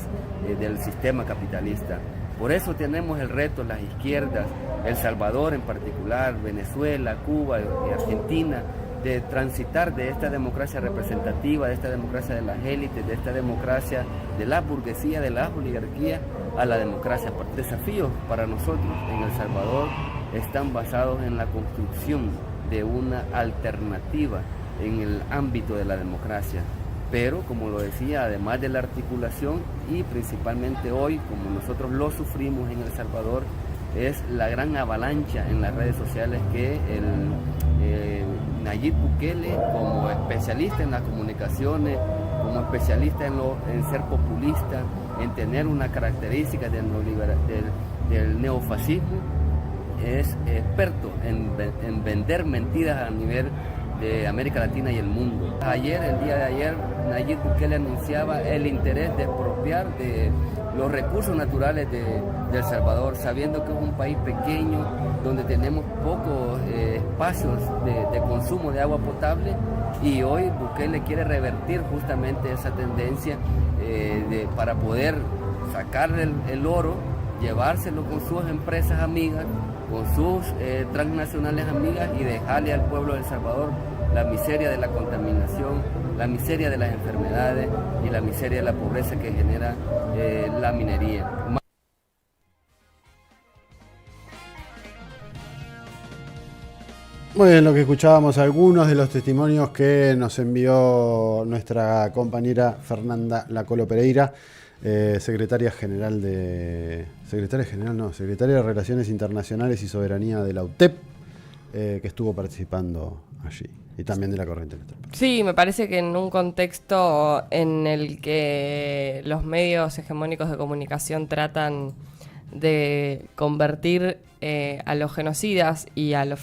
del sistema capitalista. Por eso tenemos el reto, las izquierdas, El Salvador en particular, Venezuela, Cuba y Argentina, de transitar de esta democracia representativa, de esta democracia de las élites, de esta democracia de la burguesía, de la oligarquía, a la democracia. Desafíos para nosotros en El Salvador están basados en la construcción de una alternativa en el ámbito de la democracia. Pero, como lo decía, además de la articulación y principalmente hoy, como nosotros lo sufrimos en El Salvador, es la gran avalancha en las redes sociales que Nayib Bukele, como especialista en las comunicaciones, como especialista en ser populista, en tener una característica del neofascismo, es experto en vender mentiras a nivel de América Latina y el mundo. El día de ayer, Nayib Bukele anunciaba el interés de expropiar, de los recursos naturales de El Salvador, sabiendo que es un país pequeño, donde tenemos pocos espacios de consumo de agua potable, y hoy Bukele quiere revertir justamente esa tendencia para poder sacar el oro, llevárselo con sus empresas amigas, con sus transnacionales amigas, y dejarle al pueblo de El Salvador la miseria de la contaminación, la miseria de las enfermedades y la miseria de la pobreza que genera la minería. Muy bien, lo que escuchábamos, algunos de los testimonios que nos envió nuestra compañera Fernanda Lacolo Pereira, secretaria de Relaciones Internacionales y Soberanía de la UTEP, que estuvo participando allí, y también de la Corriente Electoral. Sí, me parece que en un contexto en el que los medios hegemónicos de comunicación tratan de convertir a los genocidas y a los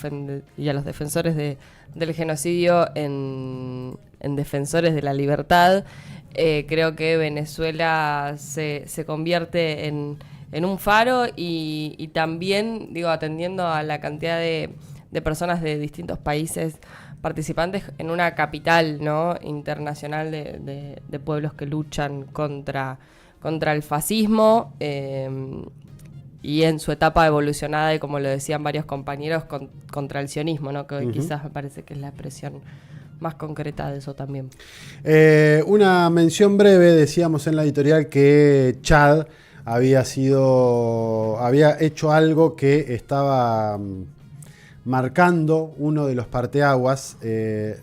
defensores del genocidio en defensores de la libertad, creo que Venezuela se convierte en un faro y también, digo, atendiendo a la cantidad de personas de distintos países participantes, en una capital, ¿no?, internacional de pueblos que luchan contra el fascismo, y en su etapa evolucionada, y como lo decían varios compañeros, contra el sionismo, ¿no?, que quizás me parece que es la expresión más concreta de eso también. Una mención breve, decíamos en la editorial que Chad había hecho algo que estaba marcando uno de los parteaguas.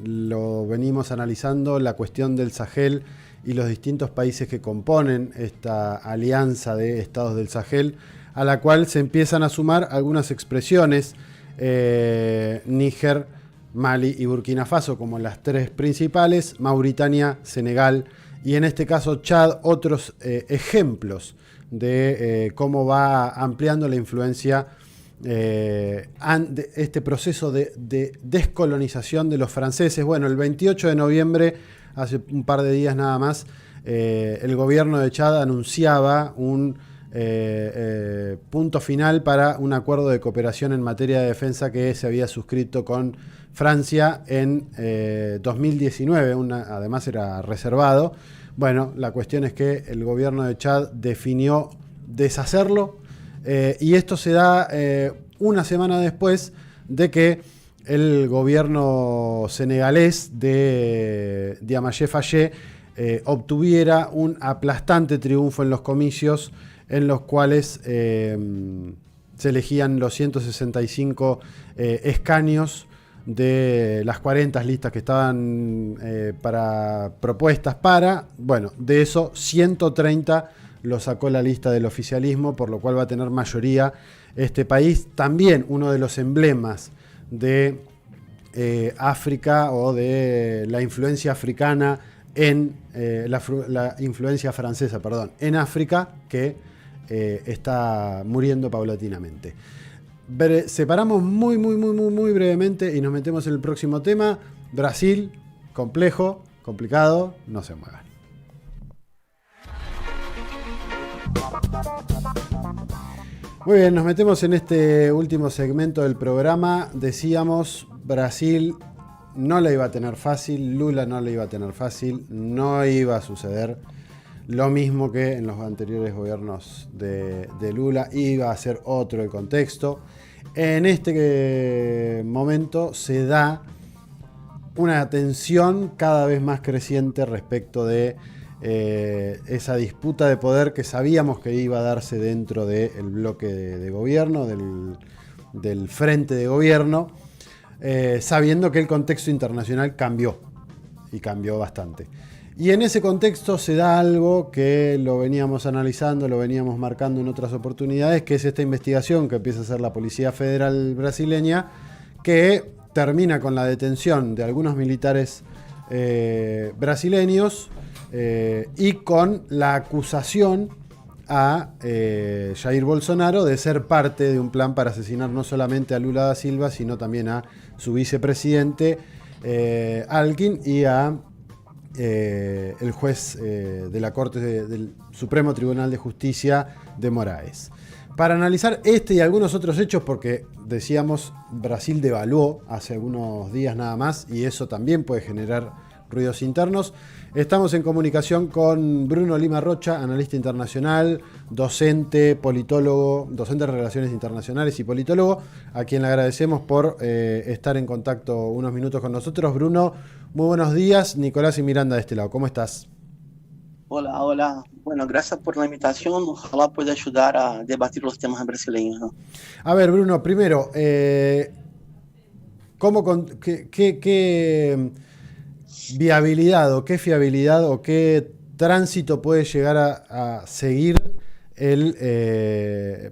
Lo venimos analizando, la cuestión del Sahel y los distintos países que componen esta alianza de estados del Sahel, a la cual se empiezan a sumar algunas expresiones, Níger, Mali y Burkina Faso como las tres principales, Mauritania, Senegal y en este caso Chad, otros ejemplos de cómo va ampliando la influencia este proceso de descolonización de los franceses. Bueno, el 28 de noviembre, hace un par de días nada más, el gobierno de Chad anunciaba un punto final para un acuerdo de cooperación en materia de defensa que se había suscrito con Francia en 2019, además era reservado. Bueno, la cuestión es que el gobierno de Chad definió deshacerlo, y esto se da una semana después de que el gobierno senegalés de Diomaye Faye obtuviera un aplastante triunfo en los comicios en los cuales se elegían los 165 escaños de las 40 listas que estaban propuestas para, bueno, de eso 130 lo sacó la lista del oficialismo, por lo cual va a tener mayoría este país. También uno de los emblemas de África, o de la influencia africana en la influencia francesa, perdón, en África, que está muriendo paulatinamente. Separamos muy brevemente y nos metemos en el próximo tema. Brasil, complejo, complicado, no se muevan. Muy bien, nos metemos en este último segmento del programa. Decíamos, Brasil no la iba a tener fácil, Lula no la iba a tener fácil, no iba a suceder lo mismo que en los anteriores gobiernos de Lula, iba a ser otro el contexto. En este momento se da una tensión cada vez más creciente respecto de esa disputa de poder que sabíamos que iba a darse dentro del bloque de gobierno, del frente de gobierno, sabiendo que el contexto internacional cambió, y cambió bastante. Y en ese contexto se da algo que lo veníamos analizando, lo veníamos marcando en otras oportunidades, que es esta investigación que empieza a hacer la Policía Federal brasileña, que termina con la detención de algunos militares brasileños, y con la acusación a Jair Bolsonaro de ser parte de un plan para asesinar no solamente a Lula da Silva, sino también a su vicepresidente Alckmin y a el juez de la Corte del Supremo Tribunal de Justicia de Moraes. Para analizar este y algunos otros hechos, porque decíamos Brasil devaluó hace algunos días nada más y eso también puede generar ruidos internos, estamos en comunicación con Bruno Lima Rocha, analista internacional, docente, politólogo, docente de Relaciones Internacionales y politólogo, a quien le agradecemos por estar en contacto unos minutos con nosotros. Bruno, muy buenos días. Nicolás y Miranda de este lado, ¿cómo estás? Hola, hola. Bueno, gracias por la invitación. Ojalá pueda ayudar a debatir los temas brasileños, ¿no? A ver, Bruno, primero, ¿qué viabilidad o qué fiabilidad o qué tránsito puede llegar a seguir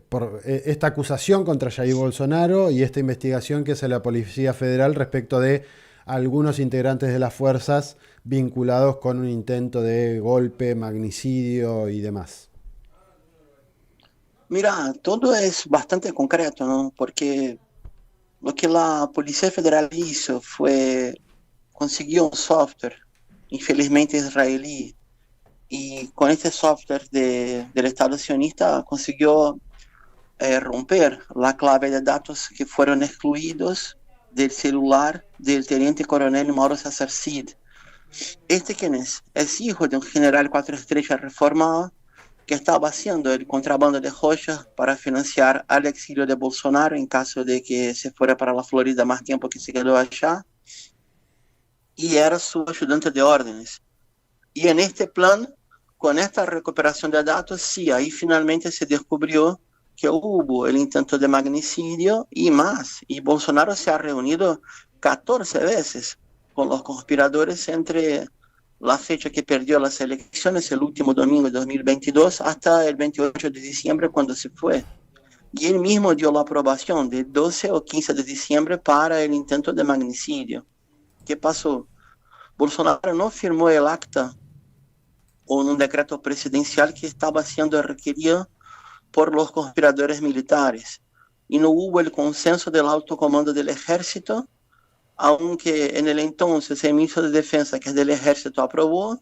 por esta acusación contra Jair Bolsonaro y esta investigación que hace la Policía Federal respecto de algunos integrantes de las fuerzas vinculados con un intento de golpe, magnicidio y demás? Mira, todo es bastante concreto, ¿no? Porque lo que la Policía Federal hizo fue consiguió un software, infelizmente israelí, y con este software del Estado sionista consiguió romper la clave de datos que fueron excluidos del celular del teniente coronel Mauro César Cid. ¿Quién es? Es hijo de un general 4 estrellas reformado que estaba haciendo el contrabando de joyas para financiar al exilio de Bolsonaro en caso de que se fuera para la Florida más tiempo que se quedó allá, y era su ayudante de órdenes. Y en este plan, con esta recuperación de datos, sí, ahí finalmente se descubrió que hubo el intento de magnicidio y más, y Bolsonaro se ha reunido 14 veces con los conspiradores entre la fecha que perdió las elecciones, el último domingo de 2022, hasta el 28 de diciembre cuando se fue. Y él mismo dio la aprobación de 12 o 15 de diciembre para el intento de magnicidio. ¿Qué pasó? Bolsonaro no firmó el acta o un decreto presidencial que estaba siendo requerido por los conspiradores militares. Y no hubo el consenso del alto comando del ejército, aunque en el entonces el ministro de Defensa, que es del ejército, aprobó,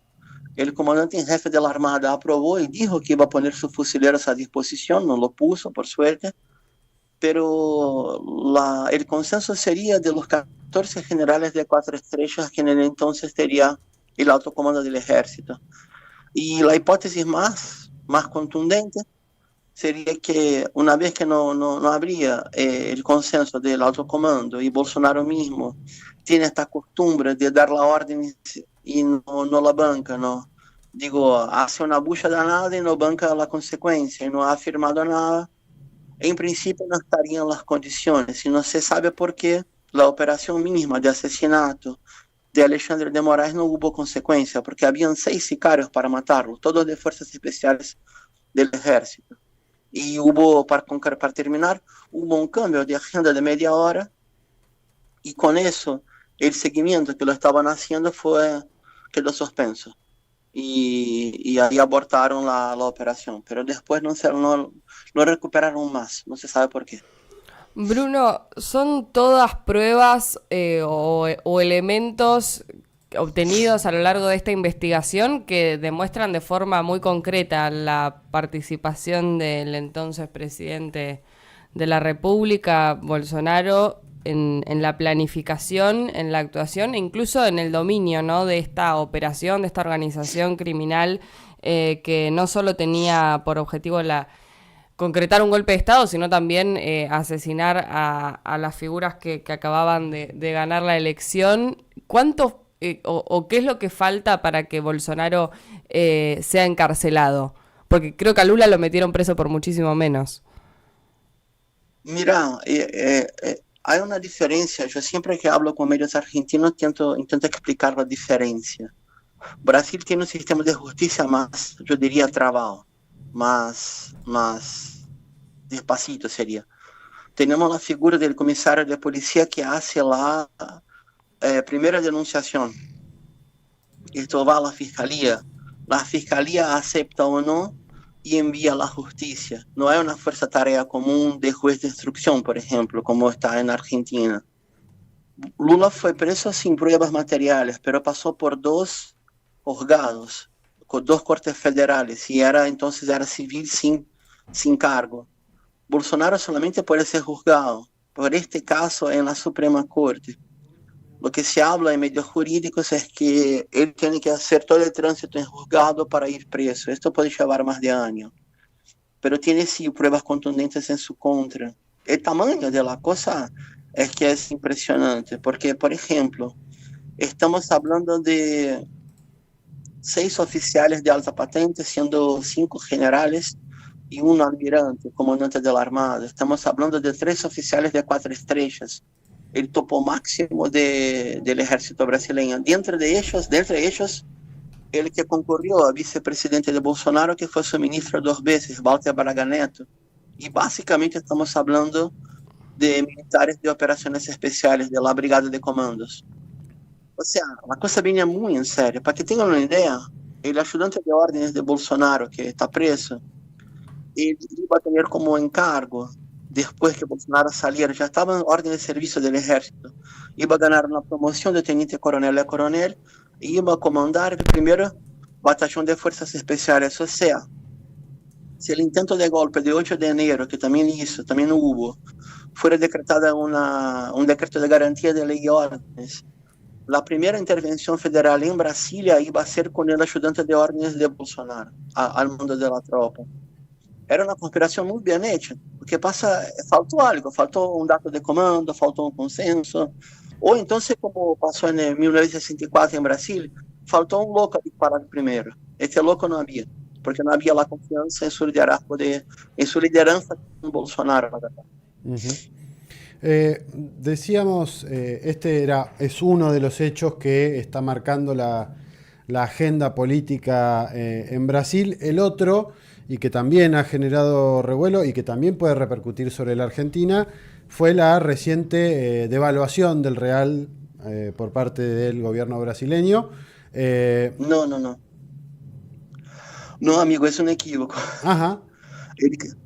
el comandante en jefe de la Armada aprobó y dijo que iba a poner sus fusileros a disposición, no lo puso, por suerte, pero el consenso sería de los 14 generales de 4 estrellas que en el entonces tenía el alto comando del ejército. Y la hipótesis más contundente sería que una vez que no habría el consenso del alto comando y Bolsonaro mismo tiene esta costumbre de dar la orden y no la banca, ¿no? Digo, hace una bulla danada y no banca la consecuencia y no ha firmado nada. En principio no estarían las condiciones y no se sabe por qué la operación misma de asesinato de Alexandre de Moraes no hubo consecuencia, porque habían 6 sicarios para matarlo, todos de fuerzas especiales del ejército. Y hubo, para terminar, hubo un cambio de agenda de media hora y con eso el seguimiento que lo estaban haciendo quedó suspenso. Y ahí abortaron la operación, pero después no recuperaron más, no se sabe por qué. Bruno, ¿son todas pruebas o elementos obtenidos a lo largo de esta investigación que demuestran de forma muy concreta la participación del entonces presidente de la República, Bolsonaro, en la planificación, en la actuación e incluso en el dominio, ¿no?, de esta operación, de esta organización criminal que no solo tenía por objetivo concretar un golpe de Estado, sino también asesinar a las figuras que acababan de ganar la elección? ¿Cuántos o qué es lo que falta para que Bolsonaro sea encarcelado? Porque creo que a Lula lo metieron preso por muchísimo menos. Mira, hay una diferencia. Yo siempre que hablo con medios argentinos intento explicar la diferencia. Brasil tiene un sistema de justicia más, yo diría, trabado, más despacito sería. Tenemos la figura del comisario de policía que hace la primera denunciación. Esto va a la fiscalía acepta o no y envía a la justicia. No hay una fuerza tarea común de juez de instrucción, por ejemplo, como está en Argentina. Lula fue preso sin pruebas materiales, pero pasó por 2 juzgados, con 2 cortes federales, y entonces era civil sin cargo. Bolsonaro solamente puede ser juzgado por este caso en la Suprema Corte. Lo que se habla en medios jurídicos es que él tiene que hacer todo el tránsito en juzgado para ir preso. Esto puede llevar más de años, pero tiene sí pruebas contundentes en su contra. El tamaño de la cosa es que es impresionante, porque, por ejemplo, estamos hablando de 6 oficiales de alta patente, siendo 5 generales y 1 almirante, comandante de la Armada. Estamos hablando de 3 oficiales de 4 estrellas, el topo máximo del ejército brasileño. Dentro de ellos, el que concurrió a vicepresidente de Bolsonaro, que fue su ministro 2 veces, Walter Braga Neto. Y básicamente estamos hablando de militares de operaciones especiales de la Brigada de Comandos. O sea, la cosa viene muy en serio. Para que tengan una idea, el ayudante de órdenes de Bolsonaro, que está preso, él iba a tener como encargo, después que Bolsonaro saliera, ya estaba en orden de servicio del ejército, iba a ganar una promoción de teniente coronel a coronel, y iba a comandar el primer batallón de fuerzas especiales. O sea, si el intento de golpe de 8 de enero, que también hubo, fuera decretada un decreto de garantía de ley y órdenes, la primera intervención federal en Brasilia iba a ser con el ayudante de órdenes de Bolsonaro, al mando de la tropa. Era una conspiración muy bien hecha. Lo que pasa, faltó algo, faltó un dato de comando, faltó un consenso. O entonces, como pasó en 1964 en Brasil, faltó un loco a disparar primero. Este loco no había, porque no había la confianza en su liderazgo, en su lideranza con Bolsonaro. Decíamos, es uno de los hechos que está marcando la agenda política en Brasil. El otro, y que también ha generado revuelo y que también puede repercutir sobre la Argentina, fue la reciente devaluación del real por parte del gobierno brasileño. No, amigo, es un equívoco. Ajá.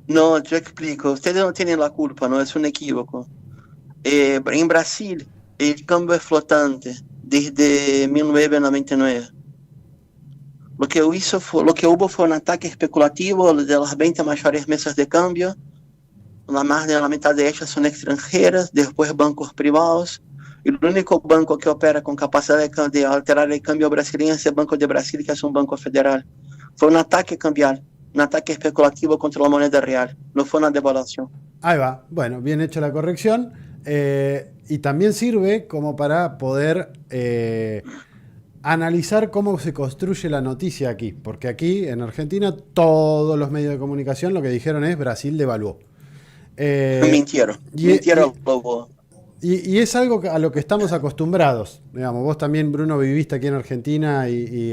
No, yo explico. Ustedes no tienen la culpa, no, es un equívoco. En Brasil, el cambio es flotante desde 1999. Lo que hubo fue un ataque especulativo de las 20 mayores mesas de cambio. Más de la mitad de ellas son extranjeras, después bancos privados. El único banco que opera con capacidad de alterar el cambio brasileño es el Banco de Brasil, que es un banco federal. Fue un ataque cambial, un ataque especulativo contra la moneda real, no fue una devaluación. Ahí va, bueno, bien hecha la corrección. Y también sirve como para poder analizar cómo se construye la noticia aquí, porque aquí en Argentina todos los medios de comunicación lo que dijeron es Brasil devaluó. Mintieron. Y es algo a lo que estamos acostumbrados. Digamos, vos también, Bruno, viviste aquí en Argentina y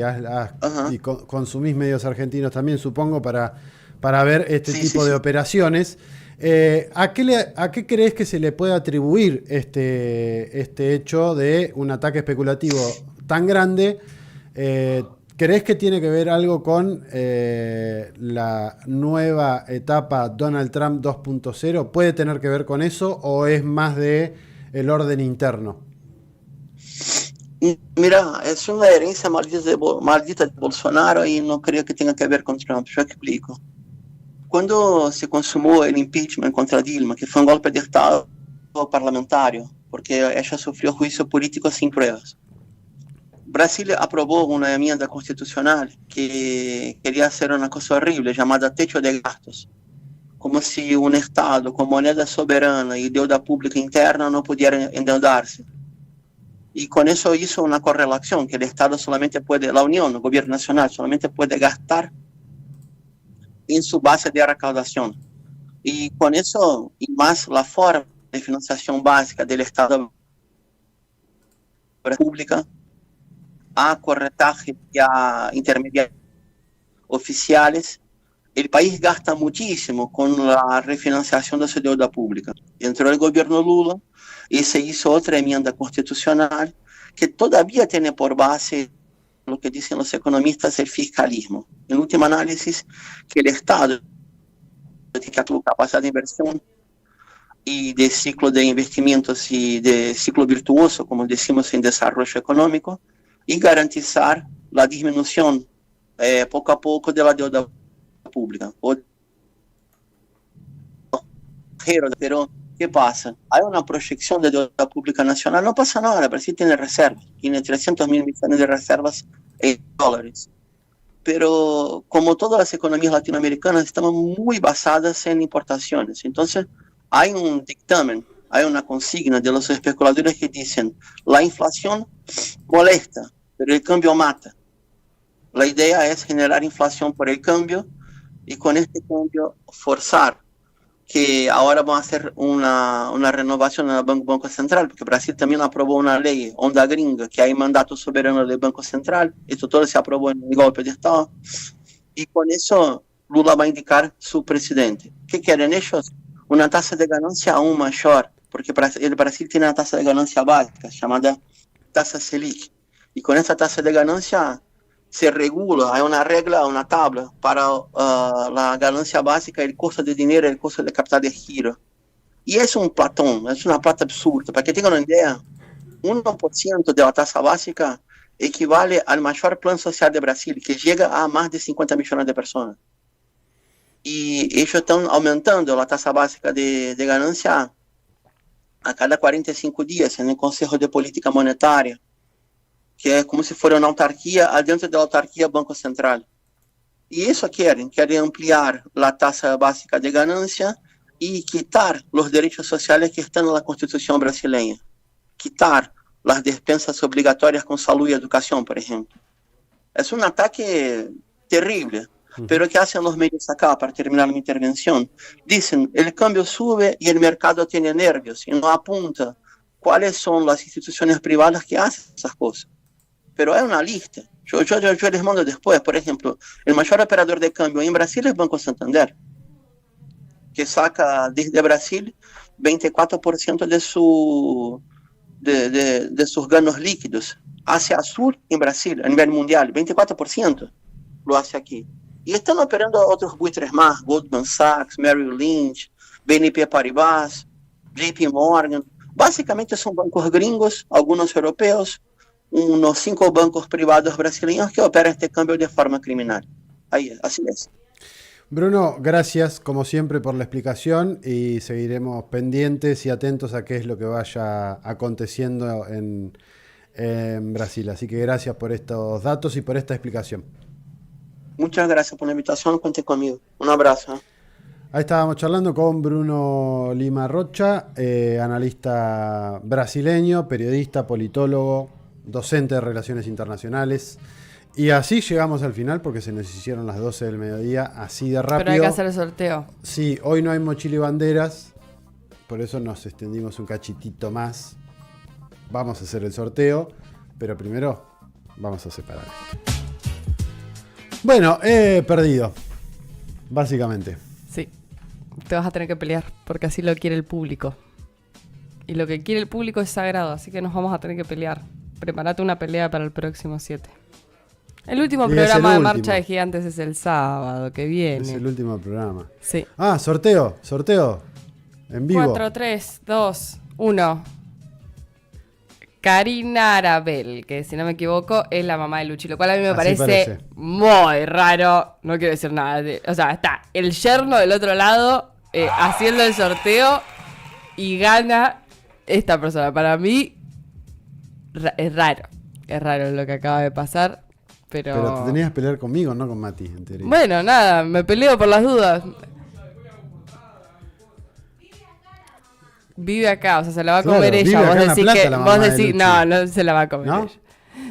consumís medios argentinos también, supongo, para ver este tipo de operaciones. ¿A qué crees que se le puede atribuir este hecho de un ataque especulativo tan grande? ¿Crees que tiene que ver algo con la nueva etapa Donald Trump 2.0? ¿Puede tener que ver con eso o es más de el orden interno? Mira, es una herencia maldita de Bolsonaro y no creo que tenga que ver con Trump. Yo explico. Cuando se consumó el impeachment contra Dilma, que fue un golpe de Estado parlamentario, porque ella sufrió juicio político sin pruebas, Brasil aprobó una enmienda constitucional que quería hacer una cosa horrible llamada techo de gastos, como si un Estado con moneda soberana y deuda pública interna no pudiera endeudarse. Y con eso hizo una correlación, que el Estado solamente puede, la Unión, el gobierno nacional, solamente puede gastar en su base de recaudación. Y con eso, y más la forma de financiación básica del Estado pública, a corretaje y a intermediarios oficiales, el país gasta muchísimo con la refinanciación de su deuda pública. Entró el gobierno Lula y se hizo otra enmienda constitucional que todavía tiene por base lo que dicen los economistas, el fiscalismo. En último análisis, que el Estado tiene que tener capacidad de inversión y de ciclo de investimentos y de ciclo virtuoso, como decimos en desarrollo económico, y garantizar la disminución poco a poco de la deuda pública. Pero, ¿qué pasa? Hay una proyección de deuda pública nacional, no pasa nada, Brasil tiene reservas, tiene 300 mil millones de reservas en dólares. Pero como todas las economías latinoamericanas, estamos muy basadas en importaciones. Entonces, hay un dictamen, hay una consigna de los especuladores que dicen, la inflación molesta, pero el cambio mata. La idea es generar inflación por el cambio y con este cambio forzar que ahora van a hacer una renovación en el Banco Central, porque Brasil también aprobó una ley, onda gringa, que hay mandato soberano del Banco Central. Esto todo se aprobó en el golpe de Estado. Y con eso Lula va a indicar su presidente. ¿Qué quieren ellos? Una tasa de ganancia aún mayor, porque el Brasil tiene una tasa de ganancia básica llamada tasa Selic. Y con esta tasa de ganancia se regula, hay una regla, una tabla para la ganancia básica, el costo de dinero, el costo de capital de giro. Y es un platón, es una plata absurda. Para que tengan una idea, 1% de la tasa básica equivale al mayor plan social de Brasil, que llega a más de 50 millones de personas. Y ellos están aumentando la tasa básica de ganancia a cada 45 días en el Consejo de Política Monetaria, que es como si fuera una autarquía adentro de la autarquía Banco Central. Y eso quieren ampliar la tasa básica de ganancia y quitar los derechos sociales que están en la Constitución brasileña. Quitar las despensas obligatorias con salud y educación, por ejemplo. Es un ataque terrible. Pero ¿qué hacen los medios acá para terminar mi intervención? Dicen, el cambio sube y el mercado tiene nervios y no apunta cuáles son las instituciones privadas que hacen esas cosas. Pero hay una lista. Yo les mando después. Por ejemplo, el mayor operador de cambio en Brasil es Banco Santander, que saca desde Brasil 24% de sus ganos líquidos hacia Sur en Brasil, a nivel mundial. 24% lo hace aquí. Y están operando otros buitres más, Goldman Sachs, Merrill Lynch, BNP Paribas, JP Morgan. Básicamente son bancos gringos, algunos europeos, unos 5 bancos privados brasileños que operan este cambio de forma criminal. Así es. Bruno, gracias como siempre por la explicación y seguiremos pendientes y atentos a qué es lo que vaya aconteciendo en Brasil. Así que gracias por estos datos y por esta explicación. Muchas gracias por la invitación, cuente conmigo. Un abrazo. Ahí estábamos charlando con Bruno Lima Rocha, analista brasileño, periodista, politólogo, docente de Relaciones Internacionales. Y así llegamos al final porque se nos hicieron las 12 del mediodía, así de rápido. Pero hay que hacer el sorteo. Sí, hoy no hay mochila y banderas, por eso nos extendimos un cachitito más. Vamos a hacer el sorteo, pero primero vamos a separar esto. Bueno, he perdido, básicamente. Sí, te vas a tener que pelear, porque así lo quiere el público. Y lo que quiere el público es sagrado, así que nos vamos a tener que pelear. Prepárate una pelea para el próximo 7. El último programa de Marcha de Gigantes es el sábado que viene. Es el último programa. Sí. Ah, sorteo, en vivo. 4, 3, 2, 1. Karina Arabel, que si no me equivoco es la mamá de Luchi, lo cual a mí me parece muy raro. No quiero decir nada. O sea, está el yerno del otro lado haciendo el sorteo y gana esta persona. Para mí es raro. Es raro lo que acaba de pasar. Pero te tenías que pelear conmigo, no con Mati, en teoría. Bueno, nada, me peleo por las dudas. Vive acá, o sea, se la va a comer ella. Vos decís que no se la va a comer ella.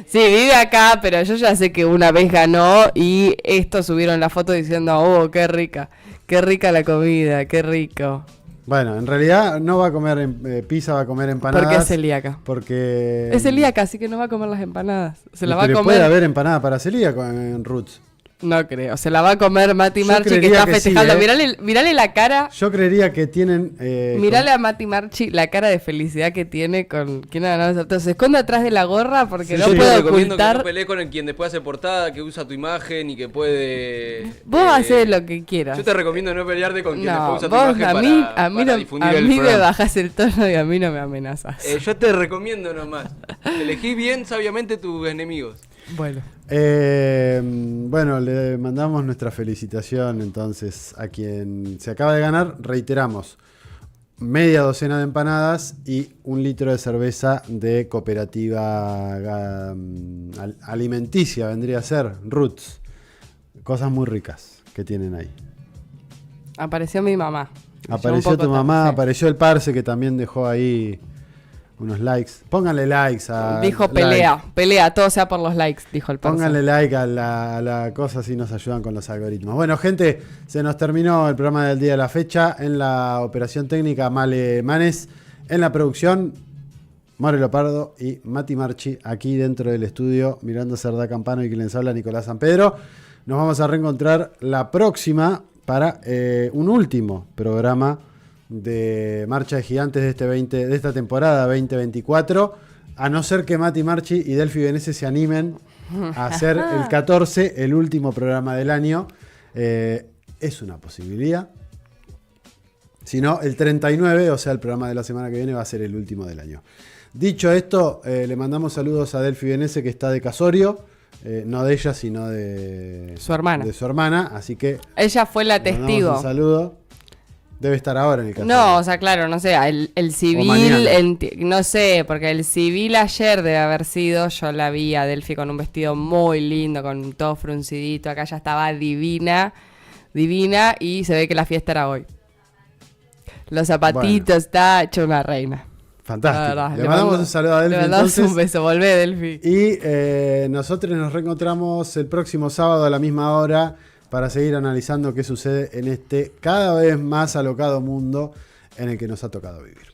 Sí, vive acá, pero yo ya sé que una vez ganó y estos subieron la foto diciendo, oh, qué rica la comida, qué rico. Bueno, en realidad no va a comer pizza, va a comer empanadas. Porque es celíaca. Es celíaca, así que no va a comer las empanadas. Se la va a comer. Puede haber empanada para celíaco en Roots. No creo, se la va a comer Mati Marchi que está festejando. Sí, mirale la cara. Yo creería que tienen... mirale a Mati Marchi la cara de felicidad que tiene con quien ha ganado el sorteo. Se esconde atrás de la gorra porque no puede ocultar. Que no pelees con quien después hace portada, que usa tu imagen y que puede... Vos haces lo que quieras. Yo te recomiendo no pelearte con quien después usa tu imagen para difundir el programa. A mí me bajás el tono y a mí no me amenazas. Yo te recomiendo nomás. Elegí bien sabiamente tus enemigos. Bueno. Bueno, le mandamos nuestra felicitación entonces a quien se acaba de ganar. Reiteramos, media docena de empanadas y 1 litro de cerveza de cooperativa alimenticia, vendría a ser Roots. Cosas muy ricas que tienen ahí. Apareció mi mamá. Apareció tu mamá, apareció el Parce, que también dejó ahí unos likes. Pónganle likes a... Dijo pelea, todo sea por los likes, dijo el Parce. Pónganle like a la cosa, así nos ayudan con los algoritmos. Bueno, gente, se nos terminó el programa del día de la fecha. En la operación técnica, Male Manes. En la producción, More Lopardo y Mati Marchi, aquí dentro del estudio, mirando Cerdá Campano y quien les habla, Nicolás San Pedro. Nos vamos a reencontrar la próxima para un último programa de Marcha de Gigantes de esta temporada 2024, a no ser que Mati Marchi y Delphi Venese se animen a hacer el 14, el último programa del año. Es una posibilidad. Si no, el 39, o sea, el programa de la semana que viene va a ser el último del año. Dicho esto, le mandamos saludos a Delphi Venese, que está de casorio. No de ella, sino de su hermana. De su hermana, así que... Ella fue la testigo. Un saludo. Debe estar ahora en el caso. No, o sea, claro, no sé, el civil, no sé, porque el civil ayer debe haber sido, yo la vi a Delphi con un vestido muy lindo, con todo fruncidito, acá ya estaba divina, y se ve que la fiesta era hoy. Los zapatitos, está hecho una reina. Fantástico. Verdad, le mandamos un saludo a Delphi. Le mandamos un beso, volvé Delphi. Y nosotros nos reencontramos el próximo sábado a la misma hora para seguir analizando qué sucede en este cada vez más alocado mundo en el que nos ha tocado vivir.